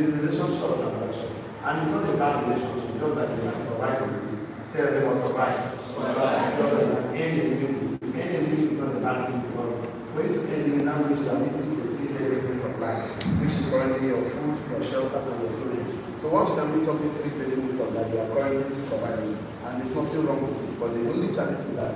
it's a relationship of transaction. And it's not a bad relationship, just that you can survive with it. Tell them what survive. Because you can end a living with it. End a living is not a bad thing because for you to end a living, that means you are meeting the three basic supply, which is currently your food, your shelter, and your clothing. So once you can meet up these three basic needs of life, you are currently surviving. And there's nothing wrong with it. But the only challenge is that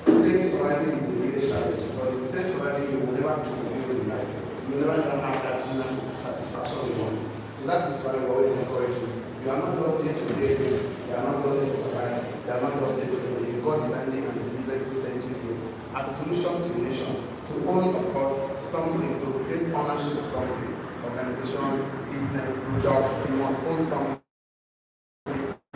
staying surviving is the biggest challenge. Because if you stay surviving, you will never fulfill the life. You will never have that inner satisfaction you want. So that is why we always encourage you. You are not just here to get things. You are not just here to survive. You are not just here to live. God demanding and deliberately sent to you as a solution to the nation, to own, of course, something, to create ownership of something. Organization, business, product, you must own something.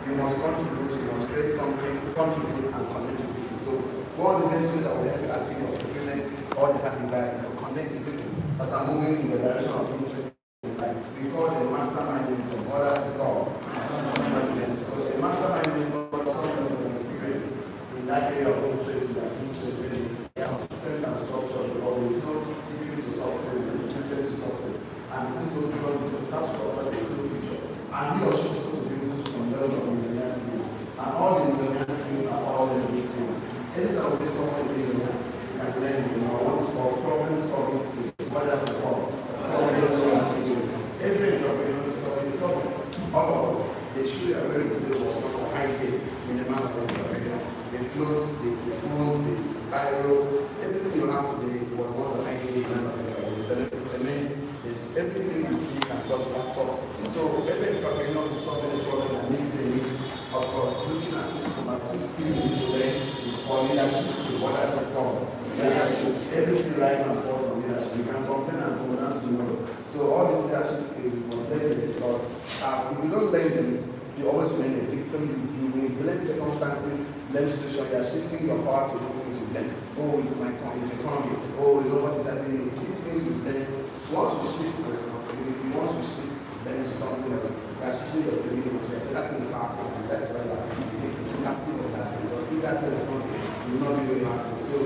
You must contribute, you must create something, contribute and connect with people. So one of the best ways that will help you achieve your fulfillment or the happy desire is to connect with people that are moving in the direction of interest in life. We call the masterminding of others is called masterminding. So the masterminding is something of experience in that area of interest you are interested in. There are systems and structures, but there is no secret to success, there is secret to success. And this will become the structure of the future. And he or she is supposed to be able to conduct of millionaire skills. And all the millionaire skills are all the skills. Anything that will be someone millionaire, you can learn, what is called problem solving skills. What does it call? Problem solving skills. Every entrepreneur is solving a problem. All of us, they should have very good was a high day in the amount of entrepreneur. The clothes, the phones, the Bible, everything you have today was once a high day in the amount of entrepreneur. Cement, everything we see and touch laptops. So every entrepreneur is solving a problem that meets the need. Of course, looking at it from a two skill we need to learn is for leadership skill. What else is called? Leadership. Everything rises and falls on leadership. You can complain and fall down tomorrow. So all these leadership skills we must learn them because if you don't learn them, you always remain a victim. You will learn circumstances, learn situation. You are shifting your power to these things you learn. Oh, it's my economy. Oh, you know what is happening. These things you learn. Once you shift responsibility, once you shift then to something else, you are shifting your belief into it. So that is powerful, and that's why you are captive of that thing. Because if that thing is not there, you will not be very happy. So,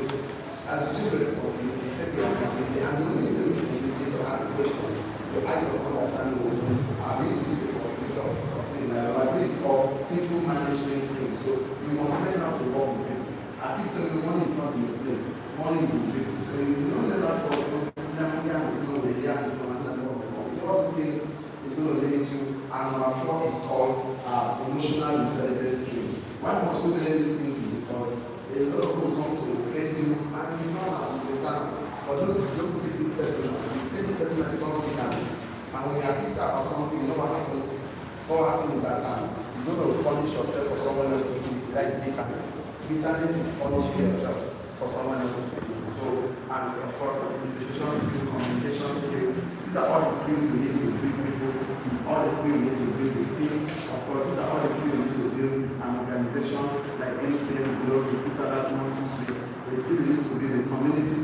assume responsibility, take responsibility, and you need to responsibility to have questions. Your eyes of understanding will open. We need to see the possibility of succeeding. Like this, or people management skills. So, you must learn how to work with people. I keep telling you, money is not in the place. Money is in people. So, if you don't learn how to work with people, so all these things is going to limit you. And number 4 is called emotional intelligence skills. Why must you learn these things is because a lot of people come to face you and it's normal, it's a standard. But don't take it personal. You take it personal, you don't get it. And when you are bitter or something, you know what happens in that time. You don't punish yourself for someone else's stupidity. That is bitterness. Bitterness is punishing yourself for someone else's stupidity. So, and of course, communication skills, these are all the skills we need to build people, all the skills we need to build a team. Of course, these are all the skills we need to build an organization like anything, below the that one, two, three. The skills we need to build a community,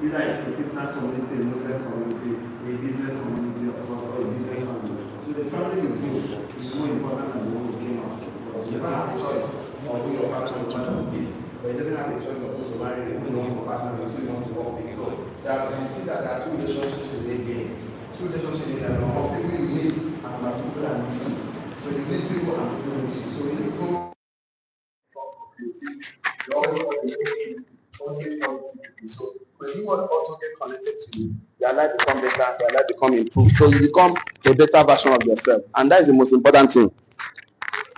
either a Christian community, a Muslim community, a business community, or a business community. So the family you build is more important than the one you came out. Because you never have a choice of who your family will be. But you never have a choice of who to marry, who you want to partner with, who you want to work with. So you see that there are two relationships in the game. Two relationships in the number of people you need and number of people that miss you. So you need people and people miss you. So you need to go. You always want to go. So when you want also get connected to you, your life become better, your life become improved. So you become a better version of yourself. And that is the most important thing.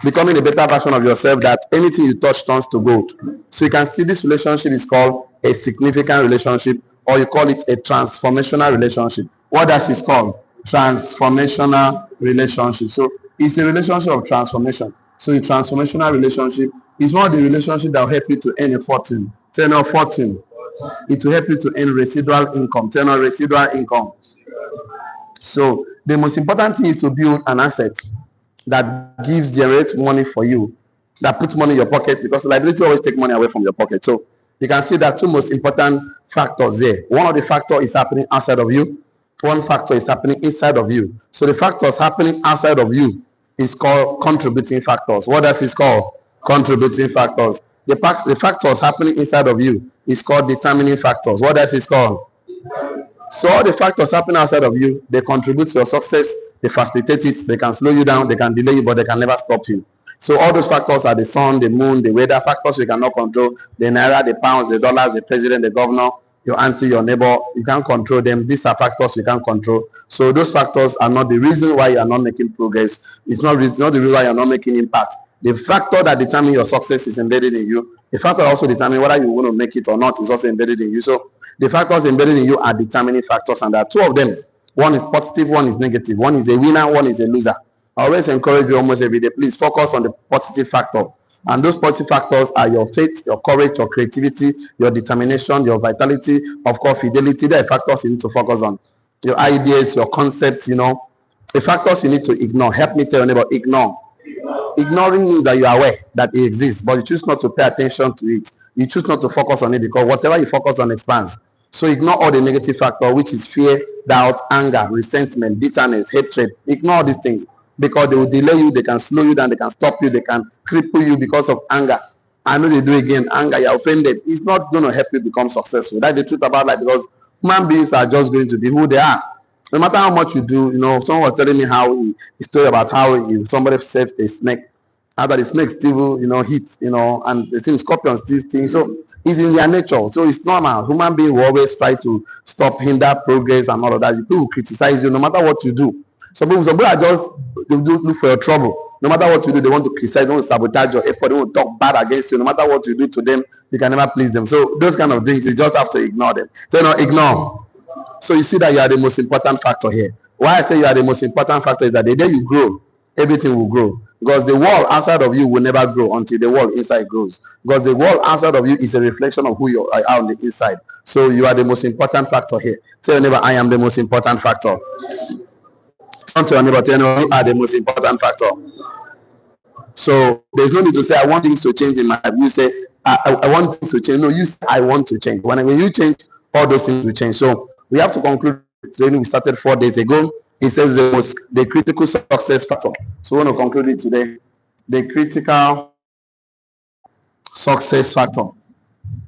Becoming a better version of yourself that anything you touch turns to gold. So you can see this relationship is called a significant relationship, or you call it a transformational relationship. What does it called? Transformational relationship. So it's a relationship of transformation. So a transformational relationship is one of the relationships that will help you to earn a fortune. Turn on fortune. It will help you to earn residual income. Turn on residual income. So the most important thing is to build an asset that generates money for you, that puts money in your pocket, because liability always take money away from your pocket. So you can see that two most important factors there. One of the factors is happening outside of you. One factor is happening inside of you. So the factors happening outside of you is called contributing factors. What else is called? Contributing factors. The factors happening inside of you is called determining factors. What else is called? So all the factors happening outside of you, they contribute to your success, they facilitate it, they can slow you down, they can delay you, but they can never stop you. So all those factors are the sun, the moon, the weather, factors you cannot control, the naira, the pounds, the dollars, the president, the governor, your auntie, your neighbor, you can't control them. These are factors you can't control. So those factors are not the reason why you are not making progress. It's not the reason why you are not making impact. The factor that determines your success is embedded in you. The factor also determines whether you want to make it or not is also embedded in you. So the factors embedded in you are determining factors, and there are two of them. One is positive, one is negative. One is a winner, one is a loser. I always encourage you almost every day, please focus on the positive factor. And those positive factors are your faith, your courage, your creativity, your determination, your vitality, of course, fidelity. They are factors you need to focus on. Your ideas, your concepts, the factors you need to ignore. Help me tell you about ignore. Ignoring means that you are aware that it exists, but you choose not to pay attention to it. You choose not to focus on it because whatever you focus on expands. So ignore all the negative factor, which is fear, doubt, anger, resentment, bitterness, hatred. Ignore all these things because they will delay you, they can slow you down, they can stop you, they can cripple you because of anger. I know they do again, anger, you're offended. It's not going to help you become successful. That's the truth about life, because human beings are just going to be who they are. No matter how much you do, someone was telling me how he story about how somebody saved a snake. After the snake still, hit, and the same scorpions, these things. So it's in their nature. So it's normal. Human beings will always try to stop, hinder progress and all of that. People will criticize you no matter what you do. Some people are just, they do look for your trouble. No matter what you do, they want to criticize, they want to sabotage your effort, they want to talk bad against you. No matter what you do to them, you can never please them. So those kind of things, you just have to ignore them. So ignore. So you see that you are the most important factor here. Why I say you are the most important factor is that the day you grow, everything will grow. Because the wall outside of you will never grow until the wall inside grows. Because the wall outside of you is a reflection of who you are on the inside. So you are the most important factor here. Tell your neighbor, I am the most important factor. Turn to your neighbor, tell your neighbor, you are the most important factor. So there's no need to say, I want things to change in my life. You say, I want things to change. No, you say, I want to change. When you change, all those things will change. So we have to conclude the training we started 4 days ago. It says the critical success factor. So we want to conclude it today. The critical success factor.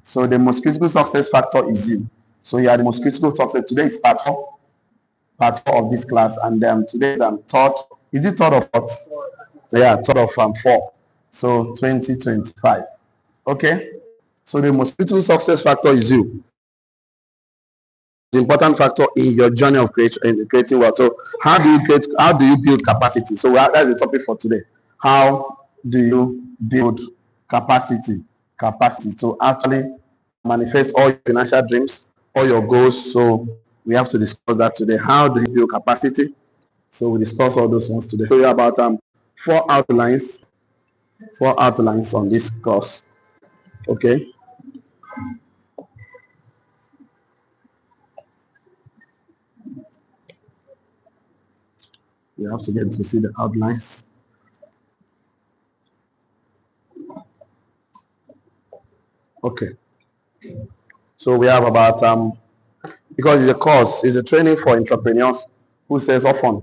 So the most critical success factor is you. So you are the most critical success. Today is part 4 of this class, and today is third. Is it third of what? Yeah, third of 4. So 2025. Okay. So the most critical success factor is you. The important factor in your journey of creating wealth. So how do you build capacity? So that's the topic for today. How do you build capacity? So actually manifest all your financial dreams, all your goals. So we have to discuss that today. How do you build capacity? So we discuss all those ones today. So we have about 4 outlines on this course. Okay. You have to get to see the outlines. Okay. So we have about, because it's a course, it's a training for entrepreneurs who says often,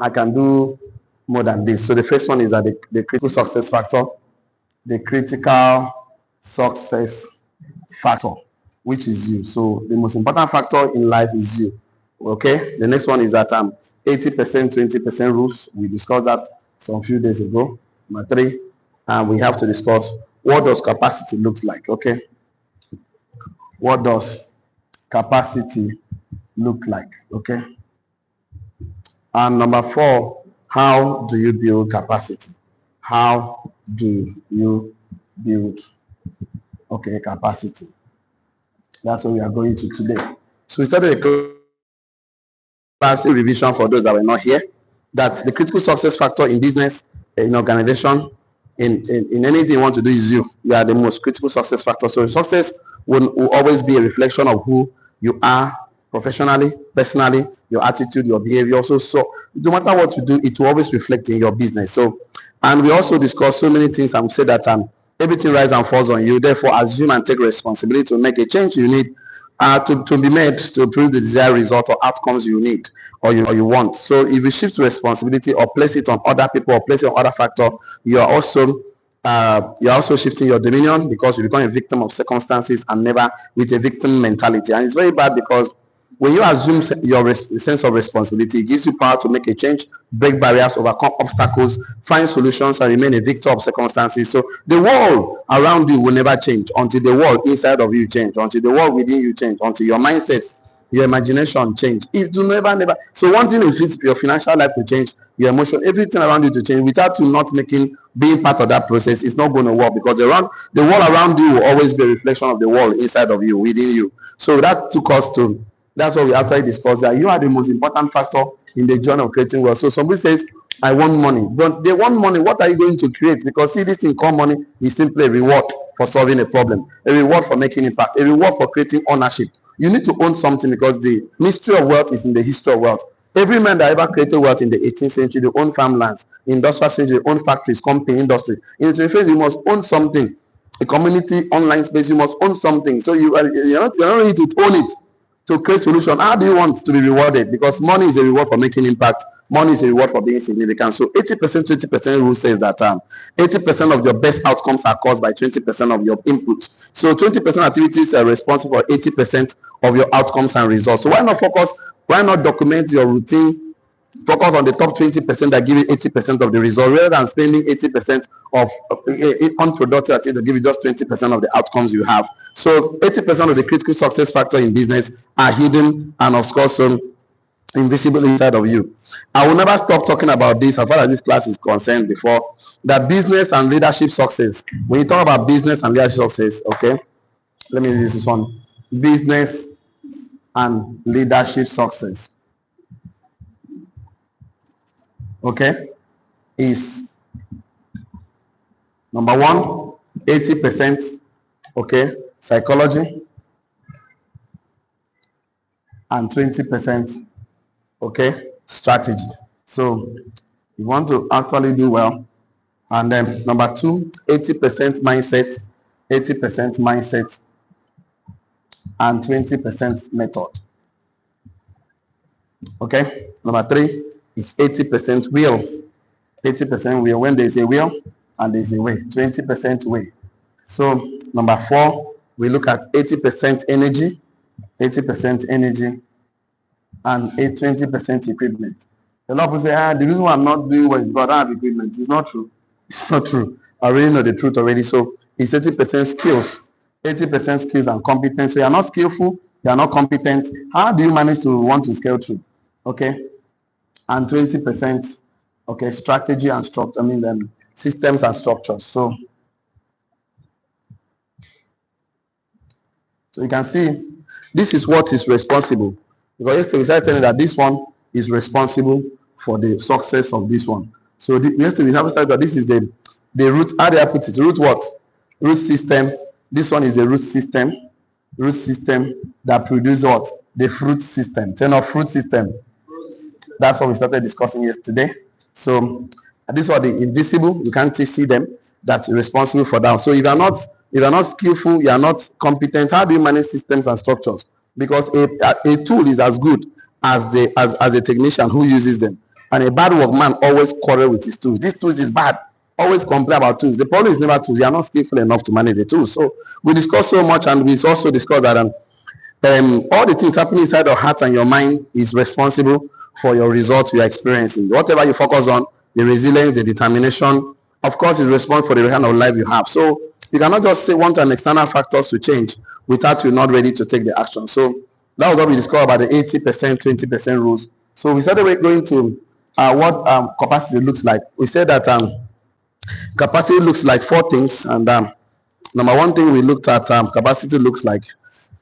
I can do more than this. So the first one is that the critical success factor, which is you. So the most important factor in life is you. Okay. The next one is that 80%, 20% rules. We discussed that some few days ago. Number 3, and we have to discuss what does capacity look like. Okay. What does capacity look like? Okay. And number 4, how do you build capacity? How do you build capacity? That's what we are going to today. So we started a class revision for those that were not here. That the critical success factor in business, in organization, in anything you want to do is you. You are the most critical success factor. So success will always be a reflection of who you are professionally, personally, your attitude, your behavior. So no matter what you do, it will always reflect in your business. So, and we also discuss so many things, and we say that everything rises and falls on you. Therefore, assume and take responsibility to make a change you need to be made to produce the desired result or outcomes you need or you want. So if you shift responsibility or place it on other people or place it on other factor, you are also shifting your dominion, because you become a victim of circumstances and never with a victim mentality. And it's very bad, because When you assume your sense of responsibility, it gives you power to make a change, break barriers, overcome obstacles, find solutions, and remain a victor of circumstances. So the world around you will never change until the world inside of you change, until the world within you change, until your mindset, your imagination change. It will never. So one thing is your financial life to change, your emotion, everything around you to change. Without you not being part of that process, it's not going to work, because the world around you will always be a reflection of the world inside of you, within you. So that took us to, that's what we actually discussed, that you are the most important factor in the journey of creating wealth. So somebody says, I want money, but they want money. What are you going to create? Because see, this thing called money is simply a reward for solving a problem, a reward for making impact, a reward for creating ownership. You need to own something, because the mystery of wealth is in the history of wealth. Every man that ever created wealth in the 18th century, they own farmlands, industrial century, they own factories, company, industry. In the 21st, you must own something. A community, online space, you must own something. So you're not ready to own it to create solution. How do you want to be rewarded? Because money is a reward for making impact. Money is a reward for being significant. So 80%, 20% rule says that 80% of your best outcomes are caused by 20% of your input. So 20% activities are responsible for 80% of your outcomes and results. So why not document your routine? Focus on the top 20% that give you 80% of the result, rather than spending 80% of unproductive activity to give you just 20% of the outcomes you have. So 80% of the critical success factor in business are hidden and of course invisible inside of you. I will never stop talking about this as far as this class is concerned before, that business and leadership success. When you talk about business and leadership success, okay, let me use this one. Business and leadership success, okay, is number one, 80%, okay, psychology, and 20%, okay, strategy. So you want to actually do well. And then number two, 80% mindset, 80% mindset, and 20% method. Okay, number three is 80% will. 80% will. When there's a will and there's a way, 20% way. So number four, we look at 80% energy, 80% energy, and 20% equipment. A lot of people say, the reason why I'm not doing well is because I don't have equipment. It's not true. It's not true. I already know the truth already. So it's 80% skills, 80% skills and competence. So you're not skillful, you're not competent. How do you manage to want to scale through? Okay. And 20%, okay, strategy and structure. Systems and structures. So you can see this is what is responsible. Because yesterday we started telling that this one is responsible for the success of this one. So yesterday we have started that this is the root. How do I put it? Root what? Root system. This one is a root system. Root system that produces what? The fruit system. Turn off fruit system. That's what we started discussing yesterday. So these are the invisible. You can't see them. That's responsible for that. So if you're not skillful, you are not competent, how do you manage systems and structures? Because a tool is as good as the technician who uses them. And a bad workman always quarrel with his tools. This tool is bad. Always complain about tools. The problem is never tools. You are not skillful enough to manage the tools. So we discussed so much, and we also discussed that all the things happening inside your heart and your mind is responsible for your results you are experiencing. Whatever you focus on, the resilience, the determination, of course, is responsible for the kind of life you have. So you cannot just say want an external factors to change without you not ready to take the action. So that was what we discovered about the 80%, 20% rules. So we started going to what capacity looks like. We said that capacity looks like four things. And number one thing we looked at, capacity looks like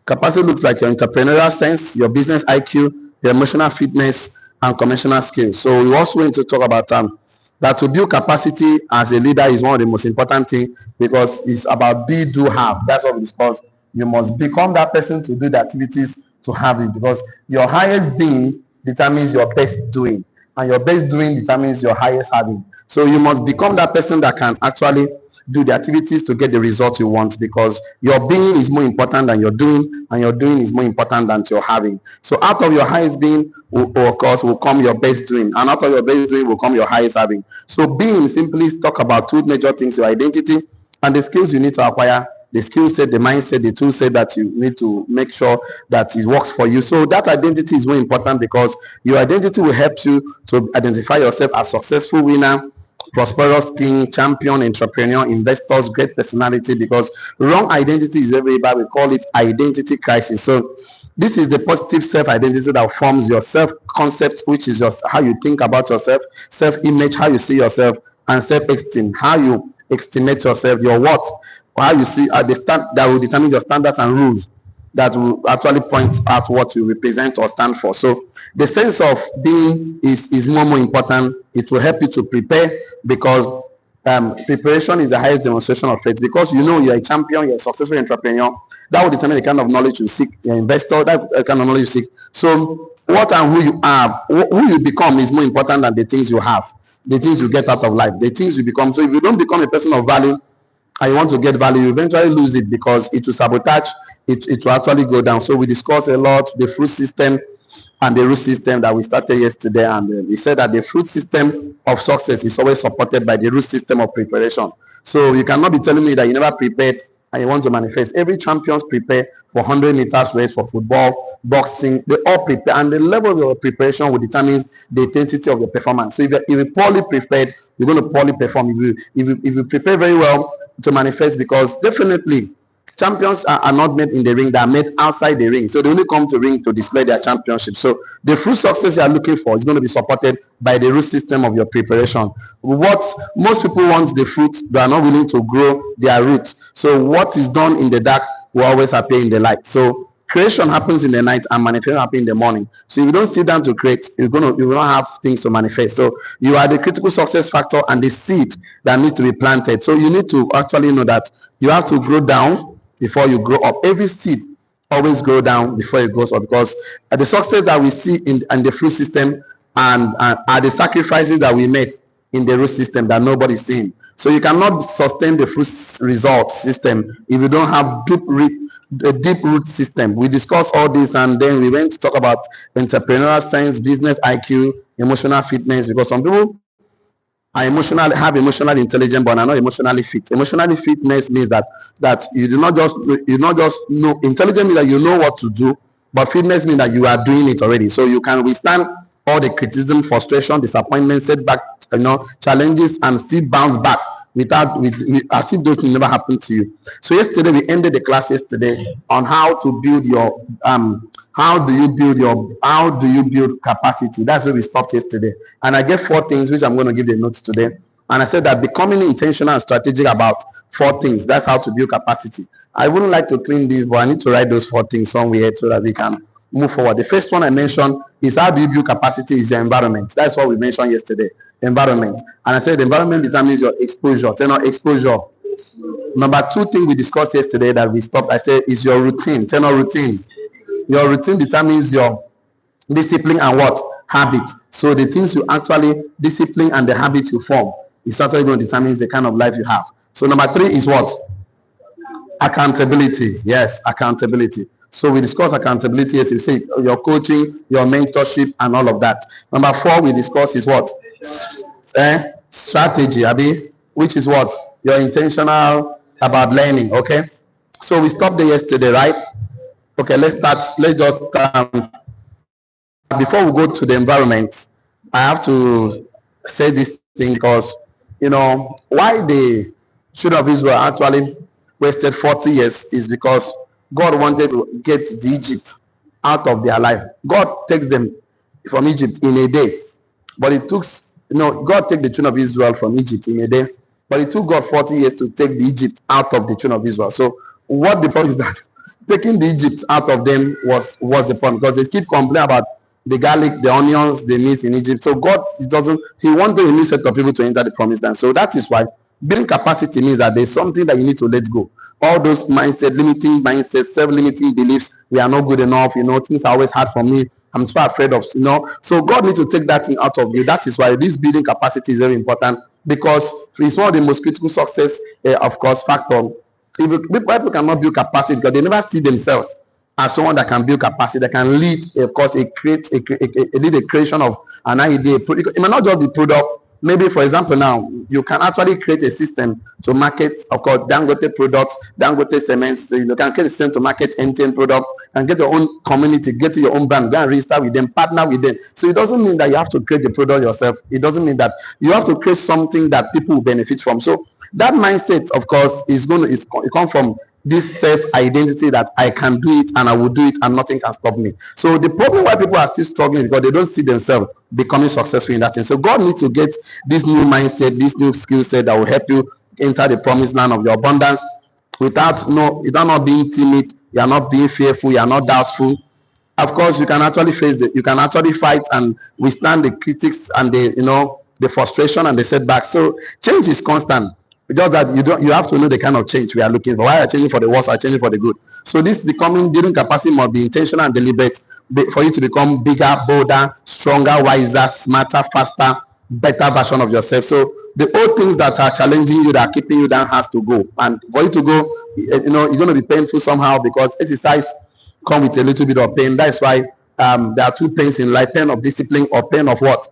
your entrepreneurial sense, your business IQ, your emotional fitness, and conventional skills. So we also want to talk about that to build capacity as a leader is one of the most important things, because it's about be, do, have. That's what we discuss. You must become that person to do the activities to have it, because your highest being determines your best doing, and your best doing determines your highest having. So you must become that person that can actually do the activities to get the result you want, because your being is more important than your doing, and your doing is more important than your having. So out of your highest being, of course, will come your best doing, and out of your best doing will come your highest having. So being simply talk about two major things: your identity and the skills you need to acquire the skill set, the mindset, the tool set that you need to make sure that it works for you. So that identity is very important, because your identity will help you to identify yourself as successful winner, prosperous king, champion, entrepreneur, investors, great personality. Because wrong identity is very bad. We call it identity crisis. So this is the positive self-identity that forms your self-concept, which is just how you think about yourself, self-image, how you see yourself, and self-esteem, how you estimate yourself, your what, how you see that will determine your standards and rules that will actually point out what you represent or stand for. So the sense of being is more important. It will help you to prepare, because preparation is the highest demonstration of faith. Because you know you're a champion, you're a successful entrepreneur. That will determine the kind of knowledge you seek. You're an investor, that kind of knowledge you seek. So what and who you are, who you become is more important than the things you have, the things you get out of life, the things you become. So if you don't become a person of value, and you want to get value, you eventually lose it, because it will sabotage, it will actually go down. So we discussed a lot the fruit system and the root system that we started yesterday, and we said that the fruit system of success is always supported by the root system of preparation. So you cannot be telling me that you never prepared and you want to manifest. Every champions prepare for 100 meters race, for football, boxing. They all prepare, and the level of your preparation will determine the intensity of your performance. So if you're poorly prepared, you're going to poorly perform. If you prepare very well to manifest, because definitely champions are not made in the ring, they are made outside the ring. So they only come to ring to display their championship. So the fruit success you are looking for is going to be supported by the root system of your preparation. What most people want the fruit, they are not willing to grow their roots. So what is done in the dark will always appear in the light. So creation happens in the night and manifestation happens in the morning. So if you don't sit down to create, you will not have things to manifest. So you are the critical success factor and the seed that needs to be planted. So you need to actually know that you have to grow down before you grow up. Every seed always grow down before it grows up, because the success that we see in the fruit system and are the sacrifices that we make in the root system that nobody's seeing. So you cannot sustain the fruit result system if you don't have a deep root system. We discussed all this, and then we went to talk about entrepreneurial science, business IQ, emotional fitness, because some people are have emotional intelligence but are not emotionally fit. Emotionally fitness means that you not just know. Intelligence means that you know what to do, but fitness means that you are doing it already. So you can withstand all the criticism, frustration, disappointment, setback, challenges, and still bounce back as if those things never happened to you. So yesterday we ended the class yesterday on how to build your how do you build capacity. That's where we stopped yesterday, and I gave 4 things which I'm going to give the notes today. And I said that becoming intentional and strategic about 4 things, that's how to build capacity. I wouldn't like to clean this, but I need to write those 4 things somewhere so that we can move forward. The first one I mentioned is how do you build capacity is your environment. That's what we mentioned yesterday, environment. And I said the environment determines your exposure. Turn on exposure. Number 2 thing we discussed yesterday that we stopped, I said, is your routine. Turn on routine. Your routine determines your discipline and what? Habit. So the things you actually discipline and the habit you form is certainly going to determine the kind of life you have. So number 3 is what? Accountability. Yes, accountability. So we discuss accountability, as you say, your coaching, your mentorship, and all of that. Number 4 we discuss is what? Strategy, which is what? You're intentional about learning. Okay. So we stopped there yesterday, right? Okay, let's start. Let's just before we go to the environment, I have to say this thing, because why the children of Israel actually wasted 40 years is because God wanted to get the Egypt out of their life. God takes them from Egypt in a day, but it took God take the children of Israel from Egypt in a day, but it took God 40 years to take the Egypt out of the children of Israel. So what the problem is that taking the Egypt out of them was the problem, because they keep complaining about the garlic, the onions they miss in Egypt. So God he wanted a new set of people to enter the promised land. So that is why building capacity means that there's something that you need to let go. All those limiting mindsets, self-limiting beliefs, we are not good enough, things are always hard for me, I'm so afraid of, So God needs to take that thing out of you. That is why this building capacity is very important, because it's one of the most critical success, of course, factor. People cannot build capacity because they never see themselves as someone that can build capacity, that can lead, of course, lead a creation of an idea. It might not just be product maybe for example now, you can actually create a system to market, of course, Dangote products, Dangote cements. You can create a system to market NTN product and get your own community, get your own brand, go and register with them, partner with them. So it doesn't mean that you have to create the product yourself. It doesn't mean that you have to create something that people will benefit from. So that mindset, of course, is going to it come from this self-identity that I can do it and I will do it and nothing can stop me. So the problem why people are still struggling is because they don't see themselves becoming successful in that thing. So God needs to get this new mindset, this new skill set that will help you enter the promised land of your abundance without not being timid, you are not being fearful, you are not doubtful. Of course, you can actually you can actually fight and withstand the critics and the frustration and the setbacks. So change is constant. Just that you have to know the kind of change we are looking for. Why are you changing for the worse or changing for the good? So this building capacity must be intentional and deliberate for you to become bigger, bolder, stronger, wiser, smarter, faster, better version of yourself. So the old things that are challenging you, that are keeping you down, has to go. And for you to go, you're going to be painful somehow, because exercise come with a little bit of pain. That's why there are two pains in life: pain of discipline or pain of what?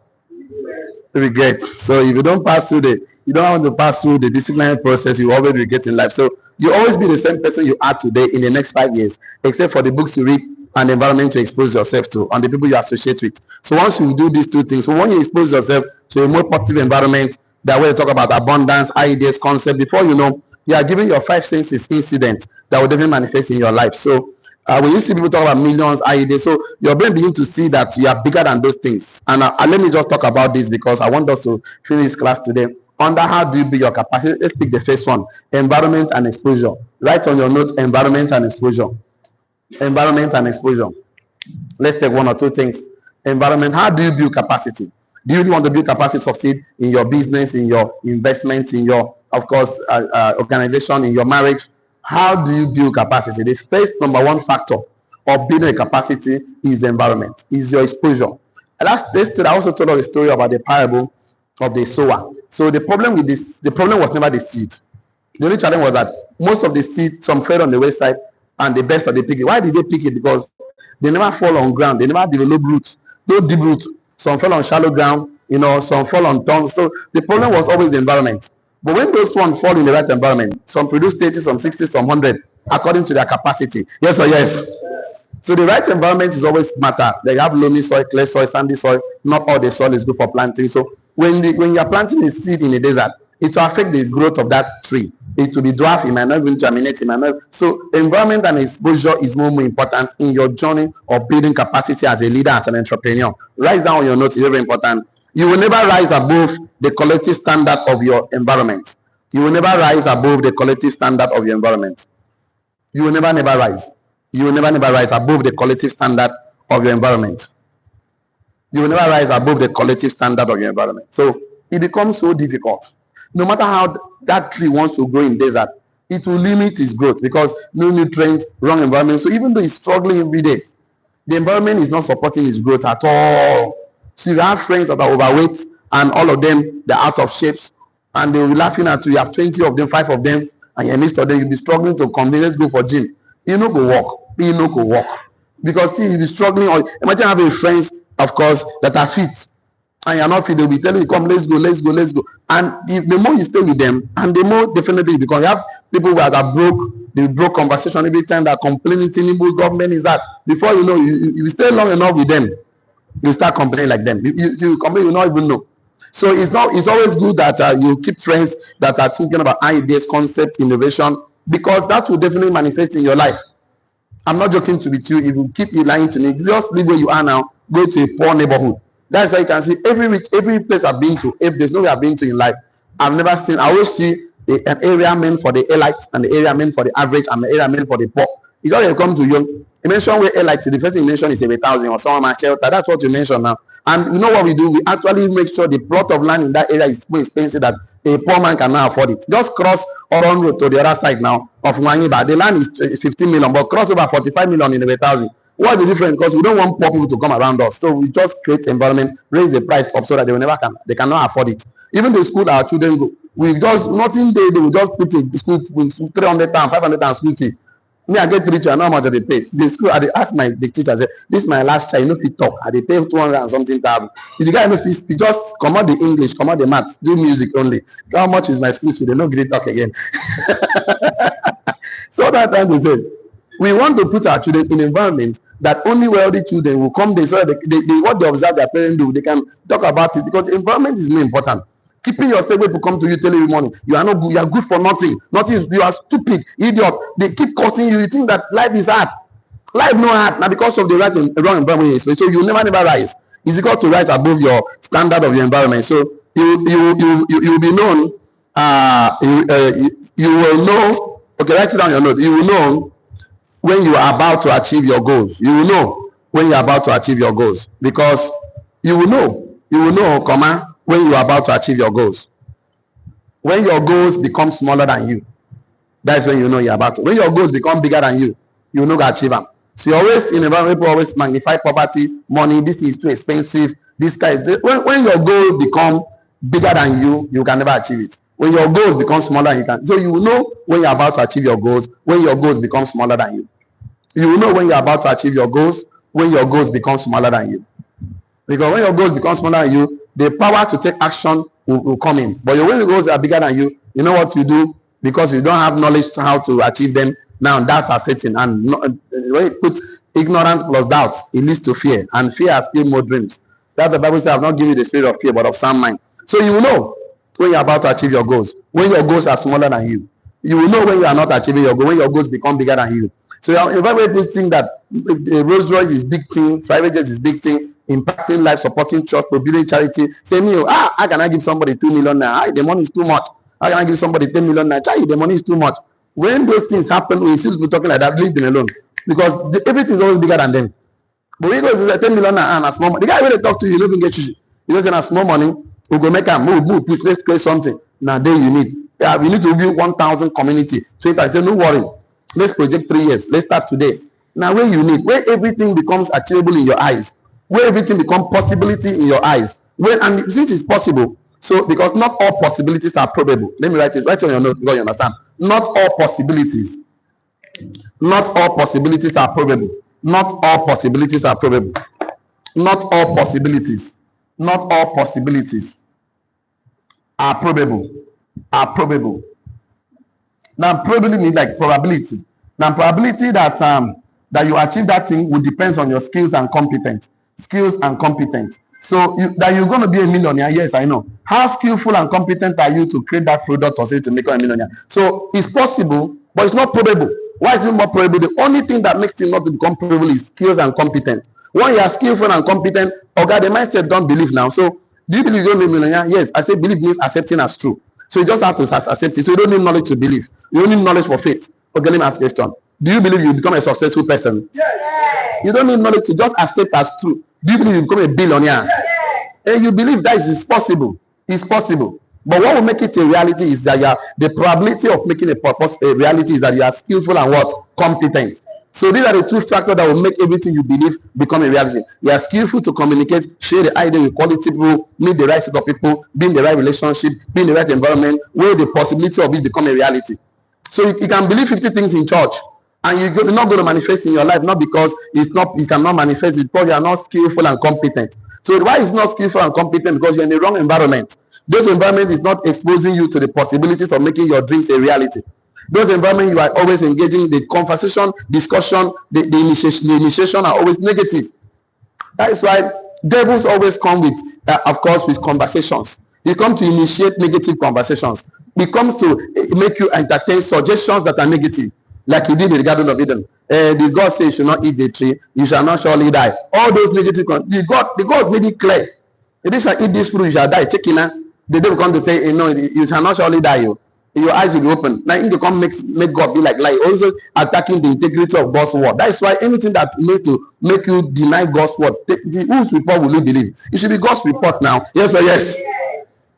Regret. So if you don't want to pass through the disciplinary process, you always regret in life. So you always be the same person you are today in the next 5 years, except for the books you read and the environment you expose yourself to and the people you associate with. So once you do these two things, so when you expose yourself to a more positive environment, that way you talk about abundance, ideas, concept, before you know, you are giving your 5 senses incident that will definitely manifest in your life. So when you see people talk about millions, ideas, so your brain begin to see that you are bigger than those things. And let me just talk about this, because I want us to finish this class today. Under how do you build your capacity? Let's pick the first one: environment and exposure. Write on your notes: environment and exposure. Environment and exposure. Let's take one or two things. Environment. How do you build capacity? Do you really want to build capacity to succeed in your business, in your investment, in your, of course, organization, in your marriage? How do you build capacity? The first number one factor of building a capacity is the environment, is your exposure. And I also told us a story about the parable of the sower. So the problem with this, the problem was never the seed. The only challenge was that most of the seed, some fell on the wayside, and the best of the pick it. Why did they pick it? Because they never fall on ground. They never develop roots. No deep roots. Some fell on shallow ground. Some fall on thorns. So the problem was always the environment. But when those ones fall in the right environment, some produce 30, some 60, some 100, according to their capacity. Yes or yes? So the right environment is always matter. They have loamy soil, clay soil, sandy soil. Not all the soil is good for planting. So when you are planting a seed in a desert, it will affect the growth of that tree. It will be dwarf. It might not even germinate. It might not. So environment and exposure is more important in your journey of building capacity as a leader, as an entrepreneur. Write down on your notes. It's very important. You will never rise above the collective standard of your environment. You will never rise above the collective standard of your environment. You will never rise. You will never rise above the collective standard of your environment. You will never rise above the collective standard of your environment. So it becomes so difficult. No matter how that tree wants to grow in desert, it will limit its growth because no nutrients, wrong environment. So even though it's struggling every day, the environment is not supporting its growth at all. So you have friends that are overweight and all of them, they're out of shapes, and they will be laughing at you. You have 20 of them, 5 of them, and you're midst of them, you'll be struggling to convince, let's go for gym. You know go walk. You know go walk. Because see, you'll be struggling. Or imagine having friends, of course, that are fit, and you're not fit, they'll be telling you, come, let's go. And if the more you stay with them, and the more definitely, because you have people that are broke, they broke conversation every time, they're complaining, Tinubu government is that. Before you know, you stay long enough with them, you start complaining like them. You complain, you not even know. So it's always good that you keep friends that are thinking about ideas, concept, innovation, because that will definitely manifest in your life. I'm not joking with you. If you keep lying to me, just leave where you are now, go to a poor neighborhood. That's why you can see every place I've been to, if there's nowhere I've been to in life, I always see an area meant for the elites and the area meant for the average and the area meant for the poor. It's always come to you. You mention where elites, the first thing you mention is 1,000 or some shelter. That's what you mention now. And you know what we do? We actually make sure the plot of land in that area is more expensive that a poor man cannot afford it. Just cross Oron Road to the other side now of 𝐻𝐚𝐲𝐻𝐿. The land is 15 million, but cross over 45 million in 1,000. What's the difference? Because we don't want poor people to come around us. So we just create environment, raise the price up so that they cannot afford it. Even the school our children go, we just, nothing they will just put a school with 300,000, 500,000 school fee. Me, I get 3 to, I know how much they pay. The school, I ask the teacher, I say, this is my last child, you know if you talk, I they pay 200 and something thousand. If the guy know if he speak, just come out the English, come out the maths, do music only. How much is my school fee? They don't get talk again. So that time they said, we want to put our children in an environment that only wealthy children will come there, so that they what they observe their parents do, they can talk about it, because the environment is more important. Keeping your stable people come to you telling you money, you are not good, you are good for nothing. Nothing, you are stupid, idiot. They keep costing you. You think that life is hard. Life no hard. Now because of the right and wrong environment, so you never rise. It's equal to rise above your standard of your environment. So you will be known. You will know. Okay, write it down your note. You will know when you are about to achieve your goals. You will know when you are about to achieve your goals, because you will know, comma, when you are about to achieve your goals. When your goals become smaller than you, that's when you know you're about to. When your goals become bigger than you, you know to achieve them. So you always in environment, people always magnify poverty, money, this is too expensive, this guy is when your goal become bigger than you can never achieve it. When your goals become smaller, you can. So you will know when you're about to achieve your goals, when your goals become smaller than you. You will know when you're about to achieve your goals, when your goals become smaller than you. Because when your goals become smaller than you, the power to take action will come in. But when your goals are bigger than you, you know what you do, because you don't have knowledge to how to achieve them. Now doubts are setting, and when you put ignorance plus doubts, it leads to fear, and fear has killed more dreams. That's the Bible says, "I've not given you the spirit of fear, but of sound mind." So you will know when you're about to achieve your goals, when your goals are smaller than you. You will know when you are not achieving your goal, when your goals become bigger than you. So if people think that Rolls Royce is big thing, private jet is big thing, impacting life, supporting church, building charity, say me, how can I give somebody 2 million naira? The money is too much. How can I give somebody 10 million naira? The money is too much. When those things happen, when you see people talking like that, leave them alone, because everything is always bigger than them. But when you go to 10 million naira and a small money, the guy when they talk to you, you don't even get you. You don't say a small money, we go make a move, push, let's create something. Now then you need. Yeah, we need to give 1,000 community. So if I say no worry, let's project 3 years. Let's start today. Now when you need, where everything becomes achievable in your eyes, where everything becomes possibility in your eyes, and since it's possible, so because not all possibilities are probable. Let me write it on your note because you understand. Not all possibilities are probable. Not all possibilities are probable. Not all possibilities are probable. Now probability means like probability. Now probability that you achieve that thing will depends on your skills and competence. So that you're going to be a millionaire, yes, I know. How skillful and competent are you to create that product or say to make a millionaire? So it's possible, but it's not probable. Why is it more probable? The only thing that makes it not to become probable is skills and competence. When you are skillful and competent, okay, the mindset don't believe now. So do you believe you're going to be a millionaire? Yes, I say believe means accepting as true. So you just have to accept it. So you don't need knowledge to believe. You don't need knowledge for faith. Okay, let me ask a question. Do you believe you become a successful person? Yes. You don't need knowledge to just accept as true. Do you believe you become a billionaire? Yes. And you believe that is possible. It's possible. But what will make it a reality is that the probability of making a reality is that you are skillful and what? Competent. So these are the two factors that will make everything you believe become a reality. You are skillful to communicate, share the idea with quality people, meet the right set of people, be in the right relationship, be in the right environment, where the possibility of it become a reality. So you can believe 50 things in church, and you're not going to manifest in your life, not because you cannot manifest it, because you are not skillful and competent. So why is not skillful and competent? Because you're in the wrong environment. This environment is not exposing you to the possibilities of making your dreams a reality. Those environments you are always engaging, the conversation, discussion, the initiation are always negative. That is why devils always come with, of course, with conversations. They come to initiate negative conversations. It comes to make you entertain suggestions that are negative, like you did in the Garden of Eden. The God says you should not eat the tree, you shall not surely die. All those negative, the God made it clear. If you shall eat this fruit, you shall die. Check in. The devil come to say, no, you shall not surely die. Your eyes will be open. Now, if you come make God be like lie, also attacking the integrity of God's word. That's why anything that make you deny God's word, whose report will you believe? It should be God's report now. Yes or yes?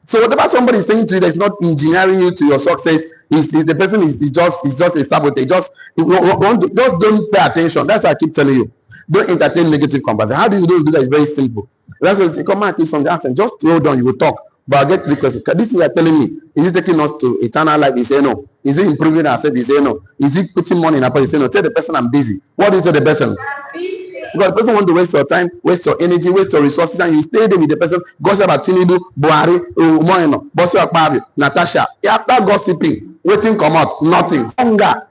So whatever somebody is saying to you that's not engineering you to your success, the person is just a saboteur. Just don't pay attention. That's why I keep telling you. Don't entertain negative conversation. How do you do that? It's very simple. That's why you come and take from the answer. Just hold on, you will talk. But I get three questions. This thing you are telling me, is it taking us to eternal life? He say no. Is it improving ourselves? He say no. Is it putting money in our pocket? He say no. Tell the person I'm busy. What do you tell the person? Because the person want to waste your time, waste your energy, waste your resources, and you stay there with the person, gossip about 𝐶𝐻, Buhari, Umoyeno, Bosi Akpabi, Natasha. After gossiping, waiting come out, nothing. Hunger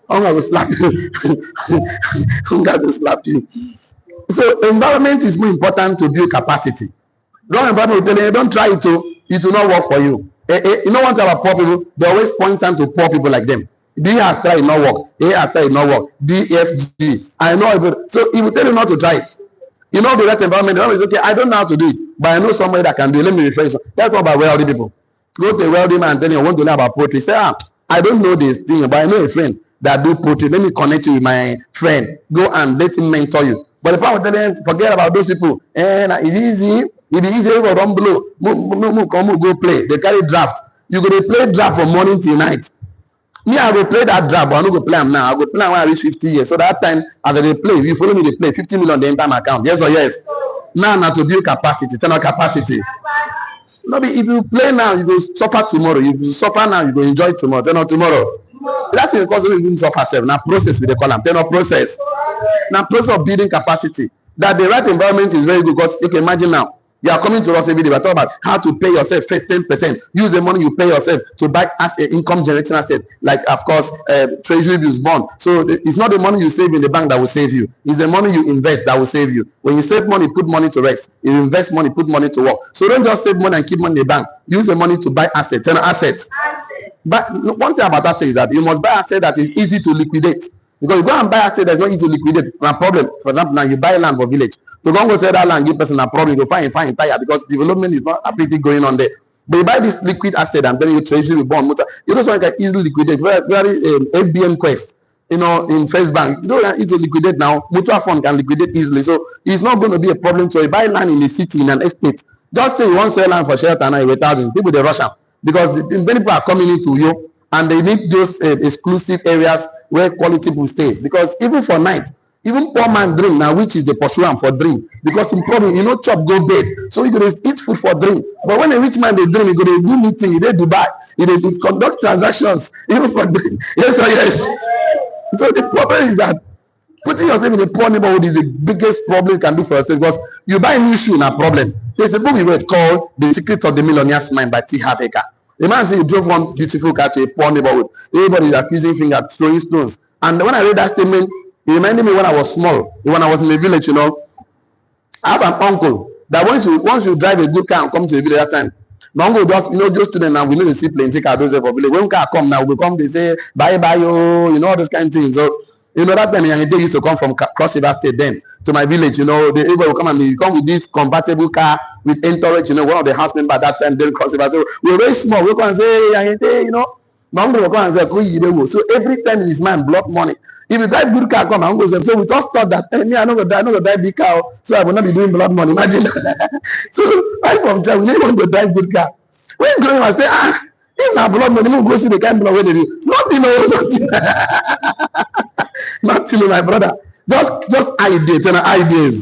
will slap you. Hunger will slap you. So environment is more important to build capacity. Wrong environment will tell you, don't try it to, it will not work for you. You know one thing about poor people, they always point time to poor people like them. B has tried, it not work. A has tried, it not work. D, F, G. I know it. So he will tell you not to try it. You know the right environment. The environment is okay. I don't know how to do it, but I know somebody that can do it. Let me rephrase. That's not about wealthy people. Go to a wealthy man and tell him, I want to learn about poetry. Say, I don't know this thing, but I know a friend that do poetry. Let me connect you with my friend. Go and let him mentor you. But the power tell them, forget about those people. And it's easy. It be easy for don't blow. Go play. They carry draft. You go to play draft from morning till night. Me, I will play that draft, but I no go play them now. I go play when I reach 50 years. So that time, as I play, if you follow me, they play 50 million the entire account. Yes or yes? Now to build capacity, turn on capacity. No, if you play now, you go suffer tomorrow. If you suffer now, you go enjoy tomorrow. Turn on tomorrow. That's because you even suffer self. Now process with the column. Turn on process. Now process of building capacity. That the right environment is very good because you can imagine now. You are coming to us every day. We're talking about how to pay yourself first 10%. Use the money you pay yourself to buy asset, income generating asset, like of course treasury bills, bond. So it's not the money you save in the bank that will save you. It's the money you invest that will save you. When you save money, put money to rest. You invest money, put money to work. So don't just save money and keep money in the bank. Use the money to buy assets, turn assets. But one thing about asset is that you must buy asset that is easy to liquidate. Because you go and buy asset that's not easy to liquidate. No problem. For example, now you buy land for village. So don't go sell that land, give person a problem, you go find tire because development is not pretty going on there. But you buy this liquid asset and then you treasury bond motor. You know, so you can easily liquidate. Very FBN Quest, you know, in First Bank. You know, it's liquidate now. Mutual fund can liquidate easily. So it's not going to be a problem to you. Buy land in a city, in an estate. Just say you want to sell land for shelter now, 1,000. People they rush out because many people are coming into you and they need those exclusive areas where quality people stay. Because even for night, even poor man dream now, which is the pursuit for dream, because in problem, you know, chop go bed, so you gonna eat food for dream. But when a rich man they dream, he gonna do meeting, he they Dubai, he they conduct transactions, even for dream. Yes or yes. So the problem is that putting yourself in a poor neighborhood is the biggest problem you can do for yourself because you buy a new shoe, not problem. There's a book we read called The Secret of the Millionaire's Mind by T. Harv Eker. The man said he drove one beautiful car to a poor neighborhood. Everybody is accusing finger, throwing stones. And when I read that statement, it reminded me when I was small, when I was in the village, you know, I have an uncle that once you drive a good car and come to the village that time, my uncle just, you know, just students now, we need to see plenty car those for village. When car come now, we come, they say, bye, you know, all those kind of things. So, you know, that time, they used to come from Cross River State then to my village, you know, everybody will come and you come with this convertible car with entourage, you know, one of the house members at that time, then Cross River. So we're very small. We come and say, you know, my uncle will come and say, so every time in his mind, block money. If you buy good car, come and go. So we just thought that, hey, me, I'm not gonna buy big car, so I will not be doing blood money. Imagine. So right from child, we didn't want to drive good car. When you go in and say, if not blood money, you go see the kind of blood where they do. Nothing, nothing, my brother. Just ideas.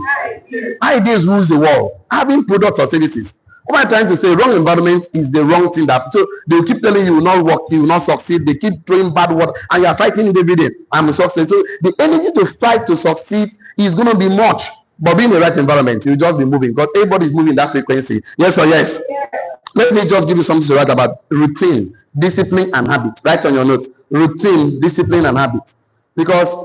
Ideas rules the world. Having products or services. What I'm trying to say, wrong environment is the wrong thing. That so they will keep telling you will not work, you will not succeed. They keep throwing bad word, and you are fighting it every day. I'm a success. So the energy to fight to succeed is going to be much. But being in the right environment, you'll just be moving because everybody is moving that frequency. Yes or yes? Let me just give you something to write about: routine, discipline, and habit. Write on your note: routine, discipline, and habit. Because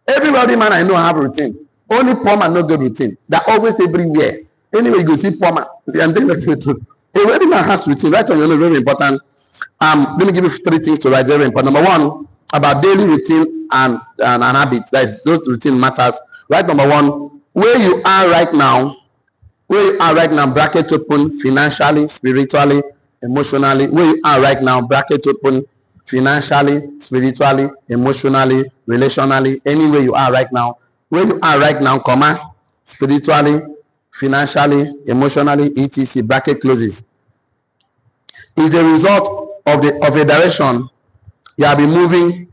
everybody man I know have routine. Only poor man no good routine. They're always everywhere. Anyway, you go see poor man. I'm telling the truth. Every man has routine. Write on your note, very important. Let me give you 3 things to write, very important. Number 1, about daily routine and habits. That is, those routine matters. Write number 1, where you are right now, bracket open, financially, spiritually, emotionally. Where you are right now, bracket open, financially, spiritually, emotionally, relationally, anywhere you are right now. Where you are right now, comma, spiritually, financially, emotionally, etc. Bracket closes. Is a result of a direction you have been moving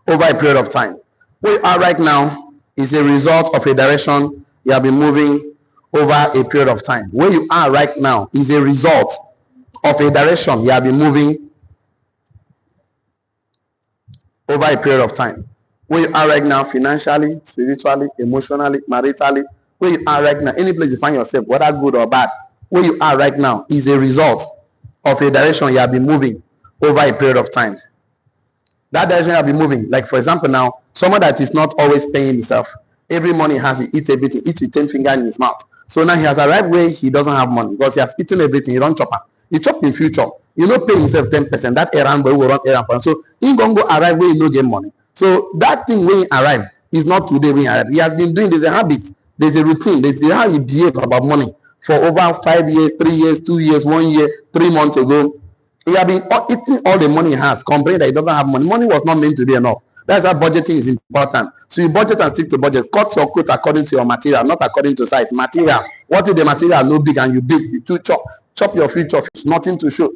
over a period of time. Where you are right now is a result of a direction you have been moving over a period of time. Where you are right now is a result of a direction you have been moving over a period of time. Where you are right now, financially, spiritually, emotionally, maritally, where you are right now, any place you find yourself, whether good or bad, where you are right now is a result of a direction you have been moving over a period of time. That direction you have been moving, like for example now, someone that is not always paying himself, every morning has he eats everything, eats with 10 fingers in his mouth. So now he has arrived where he doesn't have money because he has eaten everything. He don't chop it. He chop in future. You know, pay himself 10%. That errand boy will run errand for him. So he gonna go arrive where he no get money. So that thing when he arrive is not today when he arrive. He has been doing. There's a habit. There's a routine. There's how he behave about money for over 5 years, 3 years, 2 years, 1 year, 3 months ago. He has been eating all the money he has, complaining that he doesn't have money. Money was not meant to be enough. That's why budgeting is important. So you budget and stick to budget. Cut your coat according to your material, not according to size. Material. What if the material no big and you big? You too chop your future, nothing to show.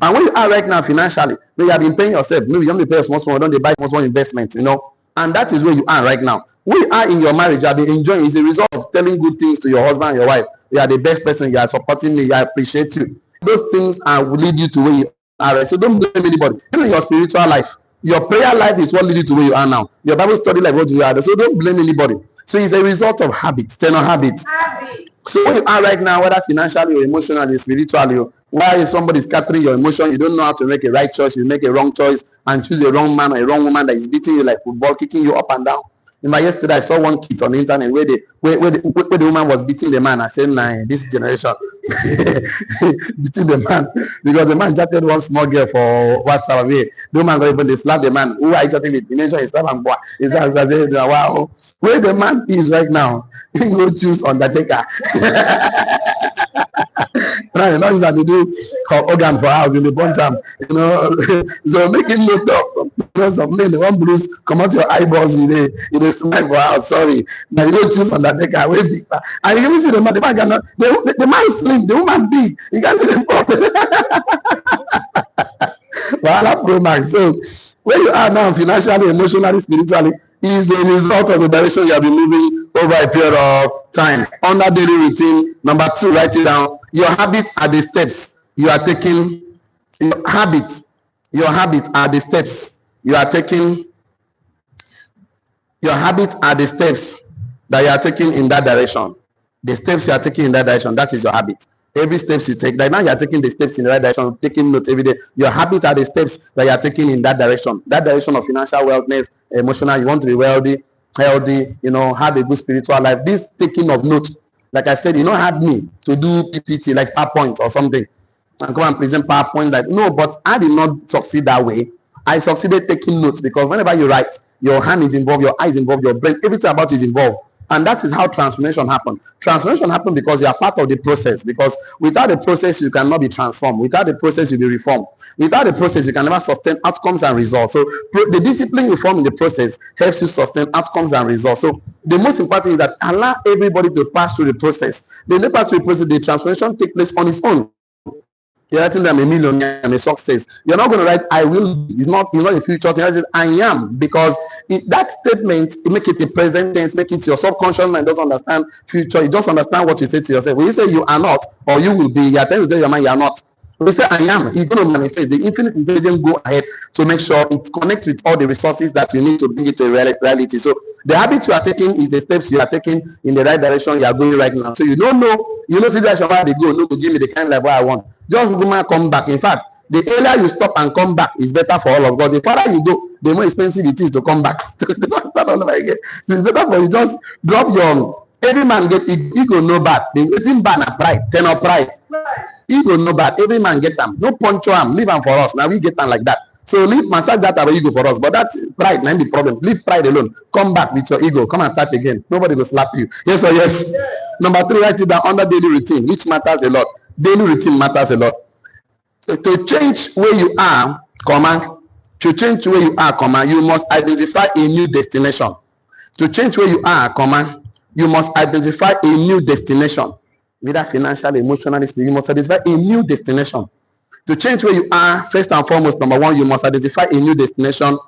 And where you are right now financially, maybe you have been paying yourself. Maybe you only pay a small, don't they buy small investment, you know? And that is where you are right now. Where you are in your marriage, you have been enjoying is a result of telling good things to your husband and your wife. You are the best person. You are supporting me. I appreciate you. Those things will lead you to where you are. Right? So don't blame anybody. Even in your spiritual life, your prayer life is what leads you to where you are now. Your Bible study life, what you are. So don't blame anybody. So it's a result of habits, 10 habits. So where you are right now, whether financially or emotionally, spiritually, why somebody is capturing your emotion, you don't know how to make a right choice, you make a wrong choice and choose a wrong man or a wrong woman that is beating you like football, kicking you up and down. Yesterday I saw one kid on the internet where the woman was beating the man. I said, nah, this generation beating the man because the man chatted one small girl for WhatsApp. The woman got even they slap the man. Who are you chatting with? He mentioned his slap and boy. He said, wow, where the man is right now, he go choose Undertaker. Now you know that they do organ for house in the bunch time, you know. So make it look up because of men, the one bruise come out your eyeballs in the smile for house. Sorry. Now you don't choose Undertaker, way big. And you can see the man cannot the man is slim, the woman big. You can't see the problem. Well, Pro Max. So where you are now financially, emotionally, spiritually is a result of the direction you have been moving over a period of time. Under daily routine, number 2, write it down. Your habits are the steps you are taking. Your habits are the steps you are taking. Your habits are the steps that you are taking in that direction. The steps you are taking in that direction, that is your habit. Every steps you take, like now you are taking the steps in the right direction, taking notes every day. Your habits are the steps that you are taking in that direction of financial wellness, emotional. You want to be wealthy, healthy, you know, have a good spiritual life. This taking of notes, like I said, you don't have me to do PPT like PowerPoint or something and come and present PowerPoint. Like no, but I did not succeed that way. I succeeded taking notes because whenever you write, your hand is involved, your eyes involved, your brain, everything about it is involved. And that is how transformation happens. Transformation happens because you are part of the process. Because without the process, you cannot be transformed. Without the process, you'll be reformed. Without the process, you can never sustain outcomes and results. So the discipline you form in the process helps you sustain outcomes and results. So the most important thing is that allow everybody to pass through the process. When they pass through the process, the transformation takes place on its own. You're writing I'm a millionaire, I'm a success. You're not going to write I will. It's not a future thing. I am, because that statement, it make it a present tense, make it your subconscious mind doesn't understand future. You just understand what you say to yourself. When you say you are not or you will be, you're telling your mind you are not. When you say I am, it's going to manifest. The infinite intelligence go ahead to make sure it connects with all the resources that you need to bring it to a reality. So the habit you are taking is the steps you are taking in the right direction you are going right now. So you don't know, situation where they go, no, to give me the kind of life where I want. Just go come back. In fact, the earlier you stop and come back is better for all of us. The farther you go, the more expensive it is to come back. So it's better for you just drop your. Every man get ego no bad. The waiting ban a pride, 10 or pride. Ego no bad. Every man get them. No poncho am. Leave them for us. Now we get them like that. So leave massage that away ego for us. But that's pride, not the problem. Leave pride alone. Come back with your ego. Come and start again. Nobody will slap you. Yes or yes? Yeah. Number 3, write it down under daily routine, which matters a lot. Daily routine matters a lot. To change where you are, you must identify a new destination. To change where you are, you must identify a new destination. Whether financially, emotionally, you must identify a new destination. To change where you are, first and foremost, number 1, you must identify a new destination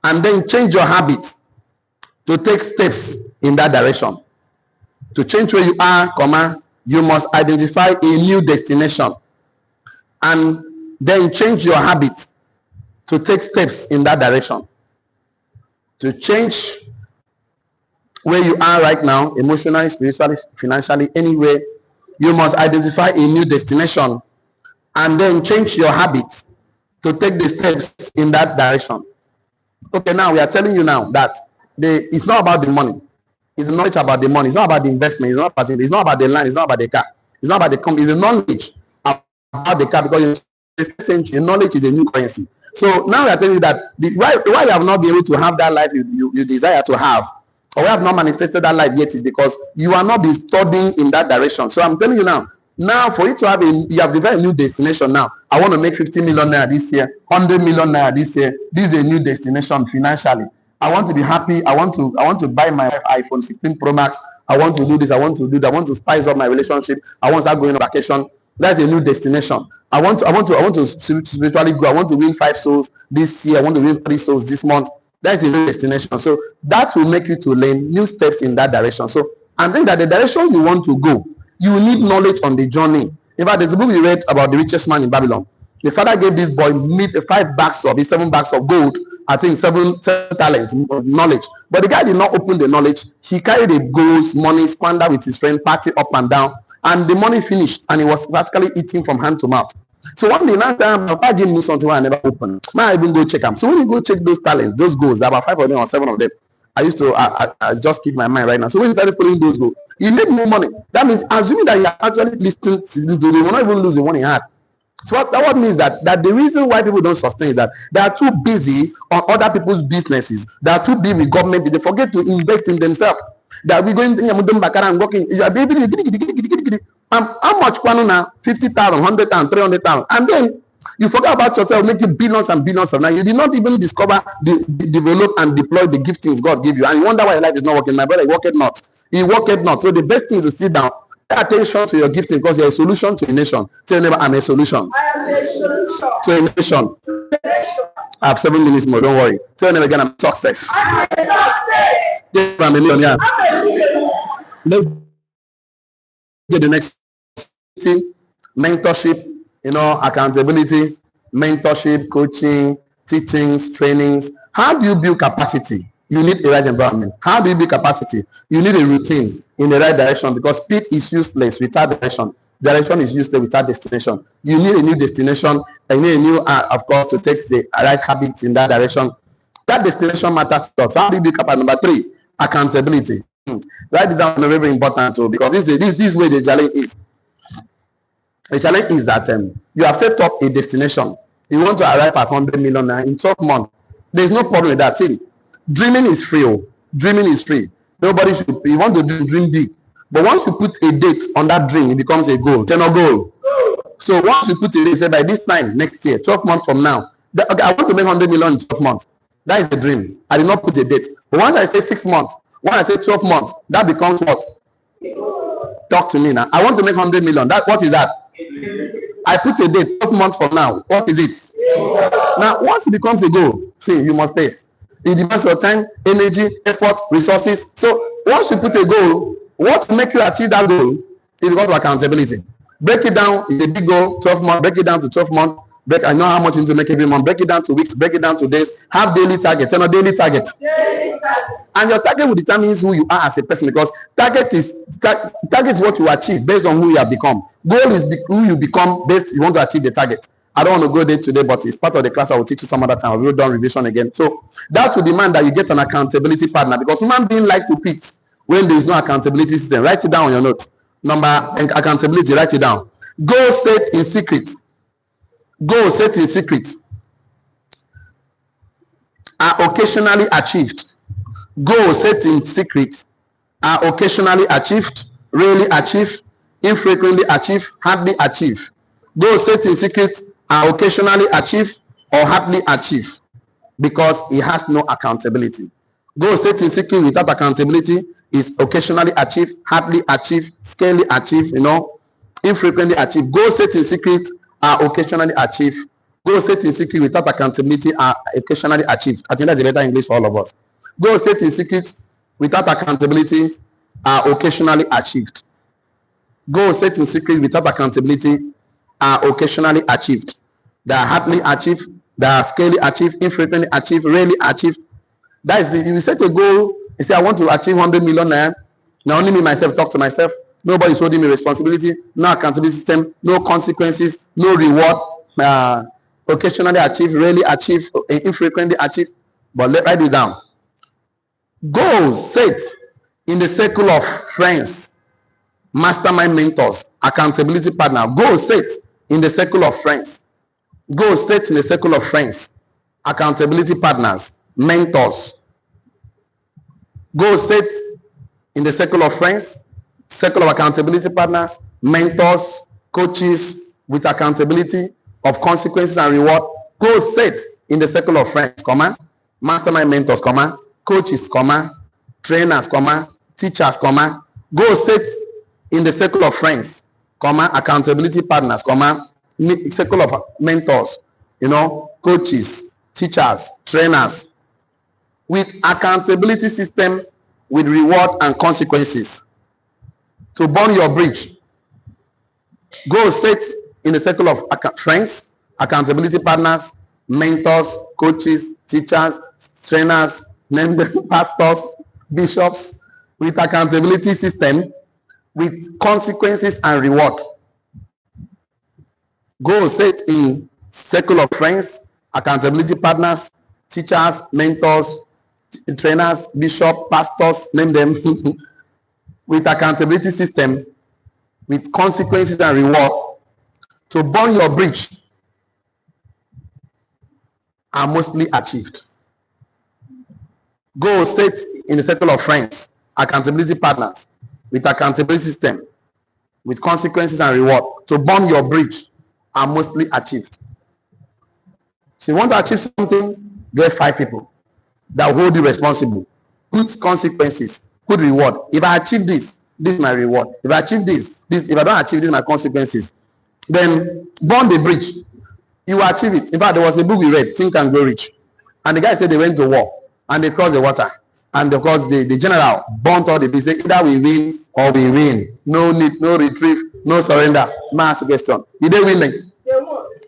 and then change your habit to take steps in that direction. To change where you are, you must identify a new destination and then change your habit to take steps in that direction. To change where you are right now, emotionally, spiritually, financially, anywhere, you must identify a new destination and then change your habits to take the steps in that direction. Okay, now we are telling you now that it's not about the money. It's the knowledge about the money. It's not about the investment. It's not about the land. It's not about the car. It's not about the company. It's the knowledge about the car, because in the first century, knowledge is a new currency. So now we are telling you that why you have not been able to have that life you desire to have, or we have not manifested that life yet, is because you are not been studying in that direction. So I'm telling you now for you to have you have developed a new destination. Now I want to make 50 million naira this year, 100 million naira this year. This is a new destination financially. I want to be happy. I want to buy my iPhone 16 Pro Max. I want to do this. I want to do that. I want to spice up my relationship. I want to start going on vacation. That's a new destination. I want to spiritually grow. I want to win 5 souls this year. I want to win 3 souls this month. That's a new destination. So that will make you to learn new steps in that direction. So I think that the direction you want to go, you need knowledge on the journey. In fact, there's a book we read about the richest man in Babylon. The father gave this boy 7 bags of gold, I think 7 talents of knowledge. But the guy did not open the knowledge. He carried the gold, money, squandered with his friend, party up and down, and the money finished, and he was practically eating from hand to mouth. So one day, last time, Papa gave me something I never opened. Now I even go check them. So when you go check those talents, those goals, there are about 5 of them or 7 of them. I used to, I just keep my mind right now. So when you started following those goals, you make more money. That means, assuming that you are actually listening to this, you will not even lose the one you had. So that means that the reason why people don't sustain is that they are too busy on other people's businesses. They are too busy with government. They forget to invest in themselves. That we going to and working. How much now? 50,000, 100,000, 300,000, and then you forget about yourself, making billions and billions of now. You did not even discover, develop, and deploy the giftings God gave you, and you wonder why your life is not working. My brother, he worked not. He worked not. So the best thing is to sit down. Pay attention to your gifting, because you're a solution to a nation. Tell your neighbor, I'm a solution. I am a solution to a nation. I have 7 minutes more, don't worry. Tell your neighbor again, I'm a success. I'm a success. I'm a millionaire. Let's get the next thing. Mentorship, accountability, mentorship, coaching, teachings, trainings. How do you build capacity? You need a right environment. How do you build capacity? You need a routine in the right direction, because speed is useless without direction. Direction is useless without destination. You need a new destination, and you need a new, of course, to take the right habits in that direction. That destination matters a lot. So how do you build capacity? Number 3, accountability. Write it down, very important, too, because this way the challenge is. The challenge is that you have set up a destination. You want to arrive at 100 million in 12 months. There's no problem with that. See, dreaming is free. Dreaming is free. Nobody should. You want to dream big, but once you put a date on that dream, it becomes a goal. Then a goal. So once you put a date, say by this time next year, 12 months from now, okay, I want to make 100 million in 12 months. That is the dream. I did not put a date. But once I say 6 months, when I say 12 months, that becomes what? Talk to me now. I want to make 100 million. What is that? I put a date 12 months from now. What is it? Now, once it becomes a goal, see, you must pay. It depends on your time, energy, effort, resources. So once you put a goal, what will make you achieve that goal is because of accountability. Break it down. It's a big goal, 12 months. Break it down to 12 months. I know how much you need to make every month. Break it down to weeks. Break it down to days. Have daily targets. Daily target. And your target will determine who you are as a person, because target is what you achieve based on who you have become. Goal is who you become based. You want to achieve the target. I don't want to go there today, but it's part of the class. I will teach you some other time. We will do revision again. So that will demand that you get an accountability partner, because human beings like to quit when there is no accountability system. Write it down on your note. Number accountability. Write it down. Goal set in secret. Goal set in secret are occasionally achieved. Goals set in secret are occasionally achieved, rarely achieved, infrequently achieved, hardly achieved. Goals set in secret are occasionally achieved or hardly achieved, because it has no accountability. Goals set in secret without accountability is occasionally achieved, hardly achieved, scarcely achieved, infrequently achieved. Goals set in secret are occasionally achieved. Goals set in secret without accountability are occasionally achieved. I think that's a better English for all of us. Goals set in secret without accountability are occasionally achieved. Goals set in secret without accountability are occasionally achieved. They are hardly achieved, they are scarcely achieved, infrequently achieved, rarely achieved. That is, you set a goal, you say, I want to achieve 100 million naira. Now only me myself talk to myself. Nobody is holding me responsibility, no accountability system, no consequences, no reward. Occasionally achieved, rarely achieved, infrequently achieved. But write it down. Goals set in the circle of friends, mastermind mentors, accountability partner. Goals set in the circle of friends. Goals set in the circle of friends, accountability partners, mentors. Goals set in the circle of friends, circle of accountability partners, mentors, coaches with accountability of consequences and reward. Goals set in the circle of friends, comma, mastermind mentors, comma, coaches, comma, trainers, comma, teachers, comma. Goals set in the circle of friends, comma, accountability partners, comma, circle of mentors, coaches, teachers, trainers, with accountability system, with reward and consequences to burn your bridge. Goals set in the circle of friends, accountability partners, mentors, coaches, teachers, trainers, pastors, bishops, with accountability system, with consequences and reward. Goals set in circle of friends, accountability partners, teachers, mentors, trainers, bishop, pastors, name them, with accountability system, with consequences and reward to burn your bridge are mostly achieved. Goals set in the circle of friends, accountability partners, with accountability system, with consequences and reward to burn your bridge are mostly achieved. So you want to achieve something, get 5 people that will hold you responsible. Put consequences, put reward. If I achieve this, this is my reward. If I achieve this, if I don't achieve this, my consequences. Then burn the bridge. You will achieve it. In fact, there was a book we read, Think and Grow Rich. And the guy said they went to war and they crossed the water. And of course, the general burnt all the bridge. Either we win or we win. No need, no retrieve, no surrender. Mass question. Did they win?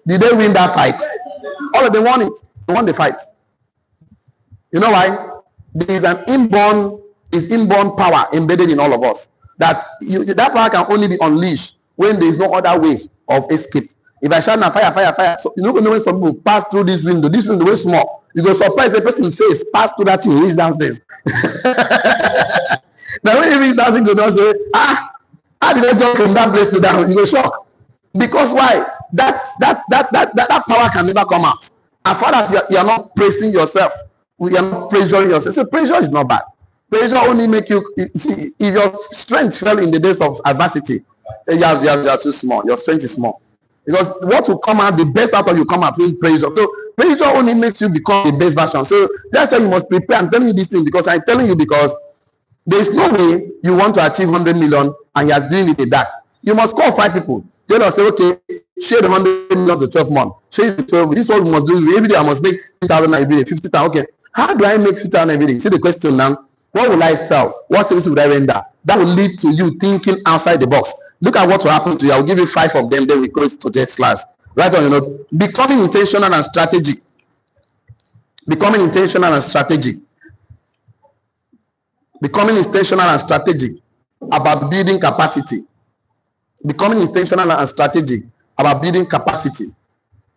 Did they win that fight? All of them won it. They won the fight. You know why? There is an inborn power embedded in all of us. That power can only be unleashed when there is no other way of escape. If I shout now, fire, fire, fire. So you know when some people pass through this window is small. You go surprise a person's face, pass through that thing, reach downstairs. Now when you reach downstairs, you go down say, how did I jump from that place to down? You go shock. Because why? That power can never come out. As far as you are not praising yourself, you are not pressuring yourself. So pressure is not bad. Pressure only make you see, if your strength fell in the days of adversity, you are too small. Your strength is small. Because what will come out, the best out of you come out with pressure. So pressure only makes you become the best version. So that's why you must prepare. I'm telling you this thing because I'm telling you because there is no way you want to achieve 100 million and you are doing it in the dark. You must call 5 people. They will say, okay, share the 100 million to 12 months. Share the 12. This is what we must do. Every day I must make 50,000 every day, 50,000. Okay. How do I make 50,000 every day? See the question now. What will I sell? What service would I render? That will lead to you thinking outside the box. Look at what will happen to you. I'll give you 5 of them, then we close to next class. Right on your note. Becoming intentional and strategic. Becoming intentional and strategic. Becoming intentional and strategic about building capacity. Becoming intentional and strategic about building capacity.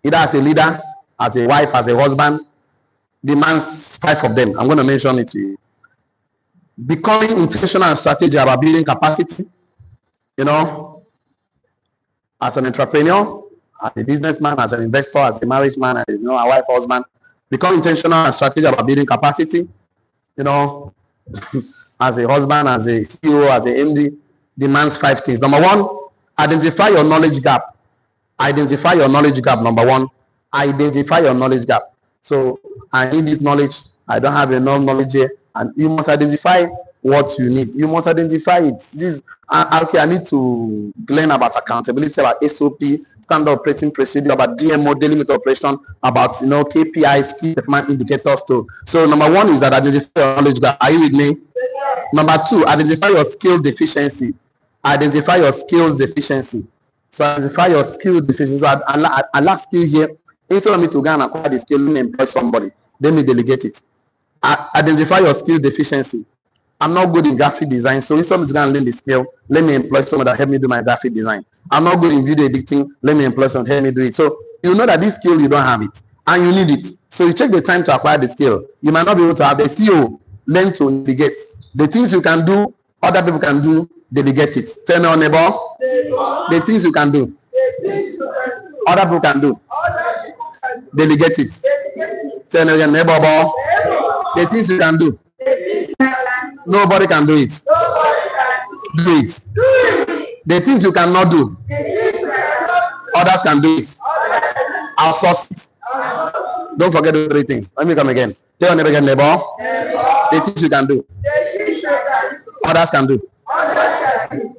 Either as a leader, as a wife, as a husband, demands 5 of them. I'm going to mention it to you. Becoming intentional and strategic about building capacity. As an entrepreneur, as a businessman, as an investor, as a married man, as a wife, husband, become intentional and strategic about building capacity. As a husband, as a CEO, as a MD, demands 5 things. Number 1, identify your knowledge gap. Identify your knowledge gap. Number 1, identify your knowledge gap. So I need this knowledge. I don't have enough knowledge here, and you must identify what you need. You must identify it. This okay. I need to learn about accountability, about SOP, standard operating procedure, about DMO, daily method operation, about KPIs, key performance indicators too. So number 1 is that identify your knowledge gap. Are you with me? Number 2, identify your skill deficiency. Identify your skills deficiency. So identify your skill deficiency. So I lack skill here. Instead of me to go and acquire the skill, let me employ somebody. Let me delegate it. Identify your skill deficiency. I'm not good in graphic design, so instead of me to go and learn the skill, let me employ someone that help me do my graphic design. I'm not good in video editing, let me employ someone to help me do it. So you know that this skill, you don't have it, and you need it. So you take the time to acquire the skill. You might not be able to have the CEO, learn to delegate. The things you can do, other people can do, delegate it. Tell me on neighbor, the things you can do, other people can do, delegate it. Tell me again, neighbor, the things you can do, nobody can do it. Do it. The things you cannot do, others can do it. Outsource it. Don't forget those three things. Let me come again. Tell me again, neighbor, the things you can do, others can do.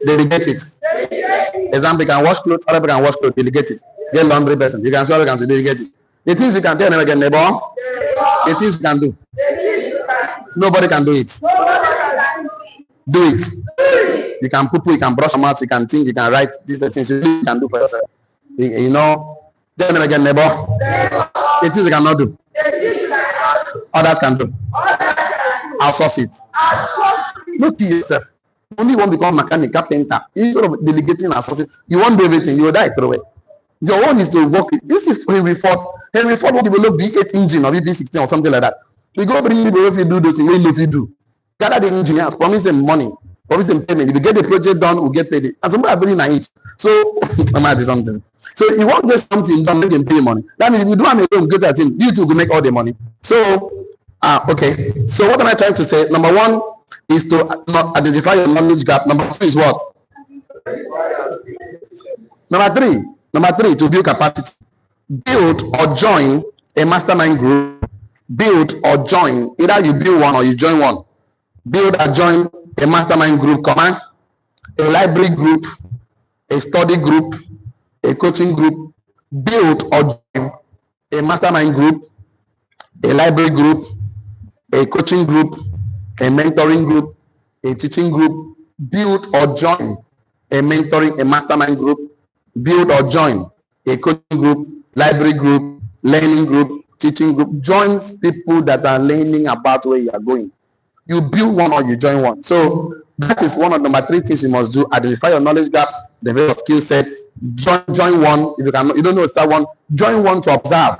Delegate it. Example, you can wash clothes, other people can wash clothes, delegate it. Get laundry person. You can show can delegate it. The things you can tell them again, neighbor, the things you can do, nobody can do it. Do it. You can poo, you can brush them out, you can think, you can write. These are the things you can do for yourself. You know, tell them again, neighbor, the things you cannot do, others can do. Outsource it. Not to yourself. Only one become mechanic, carpenter. Instead of delegating and outsourcing, you won't do everything. You will die through it. Your own is to work. This is Henry Ford. Henry Ford will develop V8 engine or V16 or something like that. You go bring people if you do those things. What if you do? Gather the engineers, promise them money, promise them payment. If you get the project done, we'll get paid. And somebody are very naive. So I might do something. So you want to get something done, make them pay money. That means if you do an alone, get that thing, you two will make all the money. So okay. So what am I trying to say? Number one is to not identify your knowledge gap. Number two is what? Number three, to build capacity. Build or join a mastermind group. Build or join. Either you build one or you join one. Build or join a mastermind group, a library group, a study group, a coaching group. Build or join a mastermind group, a library group, a coaching group, a mentoring group, a teaching group. Build or join a mentoring, a mastermind group. Build or join a coaching group, library group, learning group, teaching group. Join people that are learning about where you are going. You build one or you join one. So that is one of the number three things you must do. Identify your knowledge gap, develop your skill set. Join one. If you cannot, you don't know that one, join one to observe.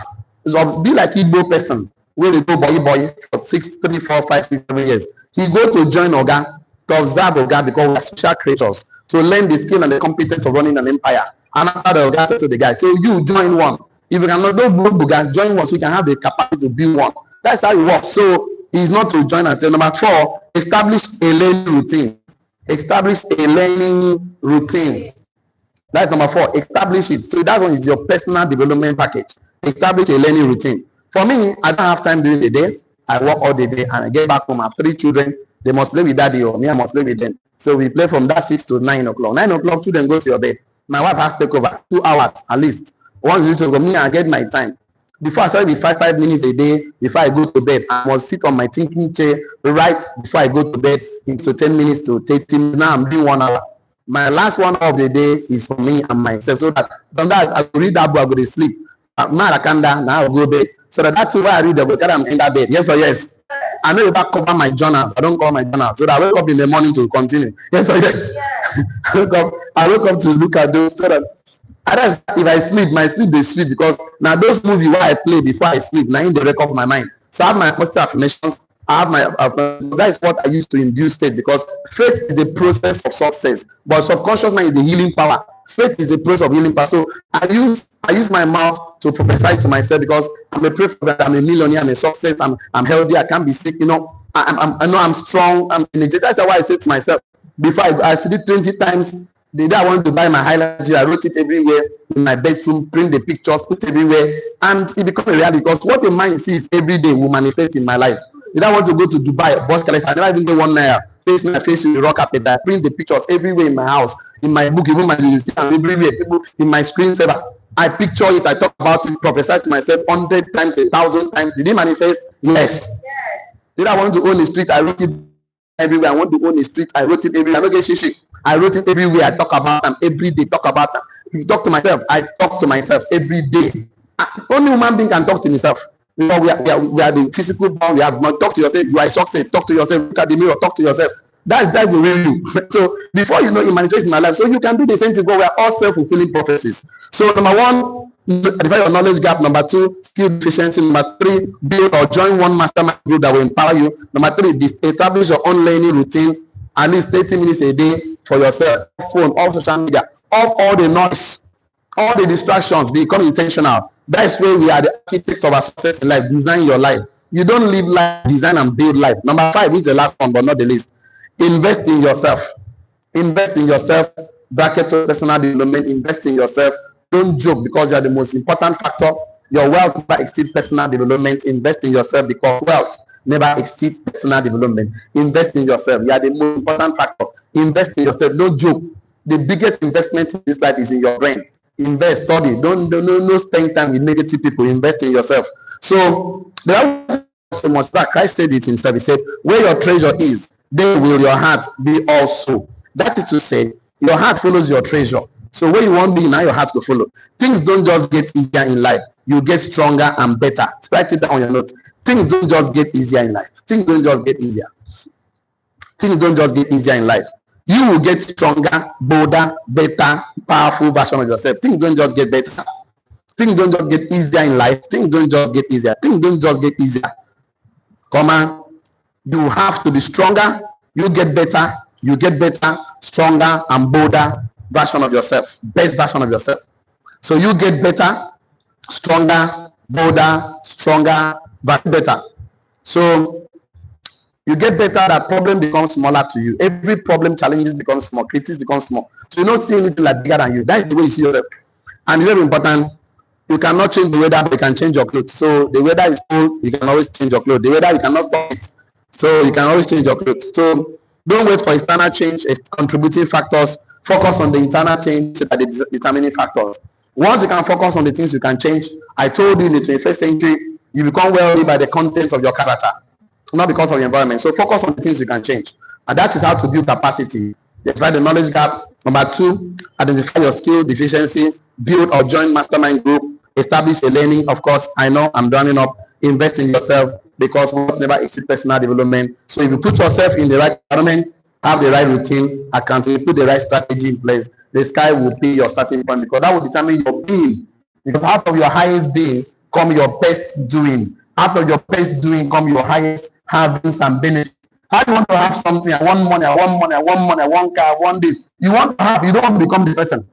So be like Igbo person where they go boy for 6, 3, 4, 5, 6, 7 years. He go to join Oga to observe Oga because we are social creators to learn the skill and the competence of running an empire. And after the Oga said to the guy, so you join one. If you cannot do Oga, join one so you can have the capacity to build one. That's how it works. So it's not to join us. Number 4, establish a learning routine. Establish a learning routine. That's number 4. Establish it. So that one is your personal development package. Establish a learning routine. For me, I don't have time during the day. I work all the day and I get back home. I have 3 children. They must play with daddy or me, I must play with them. So we play from that 6 to 9 o'clock. 9 o'clock, children go to your bed. My wife has to take over 2 hours at least. Once you go, me, I get my time. Before I start with 5 minutes a day, before I go to bed, I must sit on my thinking chair right before I go to bed into 10 minutes to 30 minutes. Now I'm doing 1 hour. My last 1 hour of the day is for me and myself. So that from that I will read that book, I go to sleep. Now I will go to bed. So that's why I read the book and I'm in that bed. Yes or yes? I know if I cover my journals, I don't cover my journal. So that I wake up in the morning to continue. Yes or yes? Yeah. I wake up to look at those so that if I sleep, my sleep is sweet because now those movies where I play before I sleep, now in the record of my mind. So I have my positive affirmations. I have my that is what I use to induce faith because faith is the process of success, but subconscious mind is the healing power. Faith is the process of healing power. So I use my mouth to prophesy to myself because I'm a prophet, I'm a millionaire, I'm a success, I'm healthy, I can't be sick. You know, I know I'm strong, I'm energetic. That's why I say to myself before I sleep 20 times. The day I wanted to buy my highlight, I wrote it everywhere in my bedroom, print the pictures, put everywhere, and it becomes a reality because what the mind sees every day will manifest in my life. Did I want to go to Dubai, Burj Khalifa? I never even get 1 naira. Face my face with the rock carpet. I print the pictures everywhere in my house, in my book, even my university, and everywhere. People in my screensaver. I picture it, I talk about it, prophesy to myself 100 times, 1,000 times. Did it manifest? Yes. Did I want to own a street? I wrote it everywhere. I want to own a street. I wrote it everywhere. I don't get shishi. I wrote it everywhere. I talk about them every day. Talk about them. If you talk to myself, I talk to myself every day. Only human being can talk to himself. You know, we are the physical bond. We have not talk to yourself. You are success. Talk to yourself. Look at the mirror. Talk to yourself. That's the real you. So before you know, it manifests in my life. So you can do the same thing. We are all self-fulfilling prophecies. So number one, identify your knowledge gap. Number two, skill deficiency. Number three, build or join one mastermind group that will empower you. Number three, establish your own learning routine. At least 30 minutes a day for yourself. Off phone, off social media, off all the noise, all the distractions. Become intentional. That's where we are the architects of our success in life. Design your life. You don't live life, design and build life. Number five, which is the last one, but not the least. Invest in yourself. Invest in yourself. Bracket personal development. Invest in yourself. Don't joke because you are the most important factor. Your wealth never exceeds personal development. Invest in yourself because wealth never exceeds personal development. Invest in yourself. You are the most important factor. Invest in yourself. Don't joke. The biggest investment in this life is in your brain. Invest, study. Don't spend time with negative people. Invest in yourself. So there are so much that Christ said it himself. He said, "Where your treasure is, there will your heart be also." That is to say, your heart follows your treasure. So where you want to be, now your heart will follow. Things don't just get easier in life. You get stronger and better. Write it down on your note. Things don't just get easier in life. Things don't just get easier. Things don't just get easier in life. You will get stronger, bolder, better, powerful version of yourself. Things don't just get better. Things don't just get easier in life. Things don't just get easier. Things don't just get easier. Come on. You have to be stronger. You get better. You get better, stronger, and bolder version of yourself. Best version of yourself. So you get better, stronger, bolder, stronger, but better. So you get better, that problem becomes smaller to you. Every problem, challenges become small, critics become small. So you don't see anything like bigger than you. That is the way you see yourself. And it's very important. You cannot change the weather, but you can change your clothes. So the weather is cold, you can always change your clothes. The weather, you cannot stop it. So you can always change your clothes. So don't wait for external change, contributing factors. Focus on the internal change that the determining factors. Once you can focus on the things you can change, I told you in the 21st century, you become wealthy by the contents of your character, not because of the environment. So focus on the things you can change. And that is how to build capacity. Identify the knowledge gap. Number two, identify your skill deficiency. Build or join mastermind group. Establish a learning. Of course, I know I'm rounding up. Invest in yourself because we never exceed personal development. So if you put yourself in the right environment, have the right routine, accountability, put the right strategy in place, the sky will be your starting point because that will determine your being. Because out of your highest being come your best doing. Out of your best doing come your highest havings and benefits. How do you want to have something? I want money, I want money, I want money, I want car, I want this. You want to have, you don't want to become the person.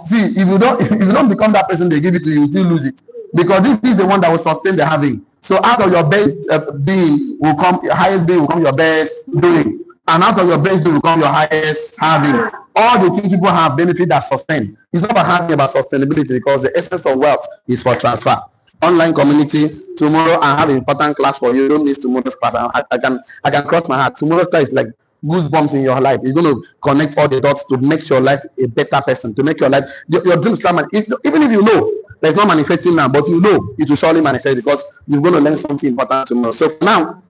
See, if you don't become that person, they give it to you, you still lose it. Because this is the one that will sustain the having. So out of your best being will come, your highest being will come your best doing. And out of your best doing will come your highest having. All the things people have benefit that sustain. It's not about having, about sustainability, because the essence of wealth is for transfer. Online community, tomorrow I have an important class for you. Don't miss tomorrow's class. I can cross my heart. Tomorrow's class is like goosebumps in your life. It's going to connect all the dots to make your life a better person, to make your life, your dreams start. Even if you know it's not manifesting now, but you know it will surely manifest because you're going to learn something important tomorrow. So for now,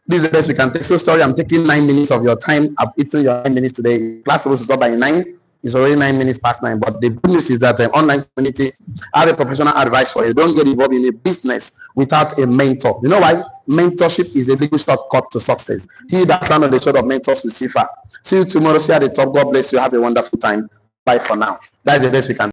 this is the best we can take. So sorry, I'm taking 9 minutes of your time. I've eaten your 9 minutes today. Class supposed to start by 9. It's already 9 minutes past 9. But the good news is that online community, I have a professional advice for you. Don't get involved in a business without a mentor. You know why? Mentorship is a legal shortcut to success. He that stand on the shore of mentors will see far. See you tomorrow. See you at the top. God bless you. Have a wonderful time. Bye for now. That's the best we can.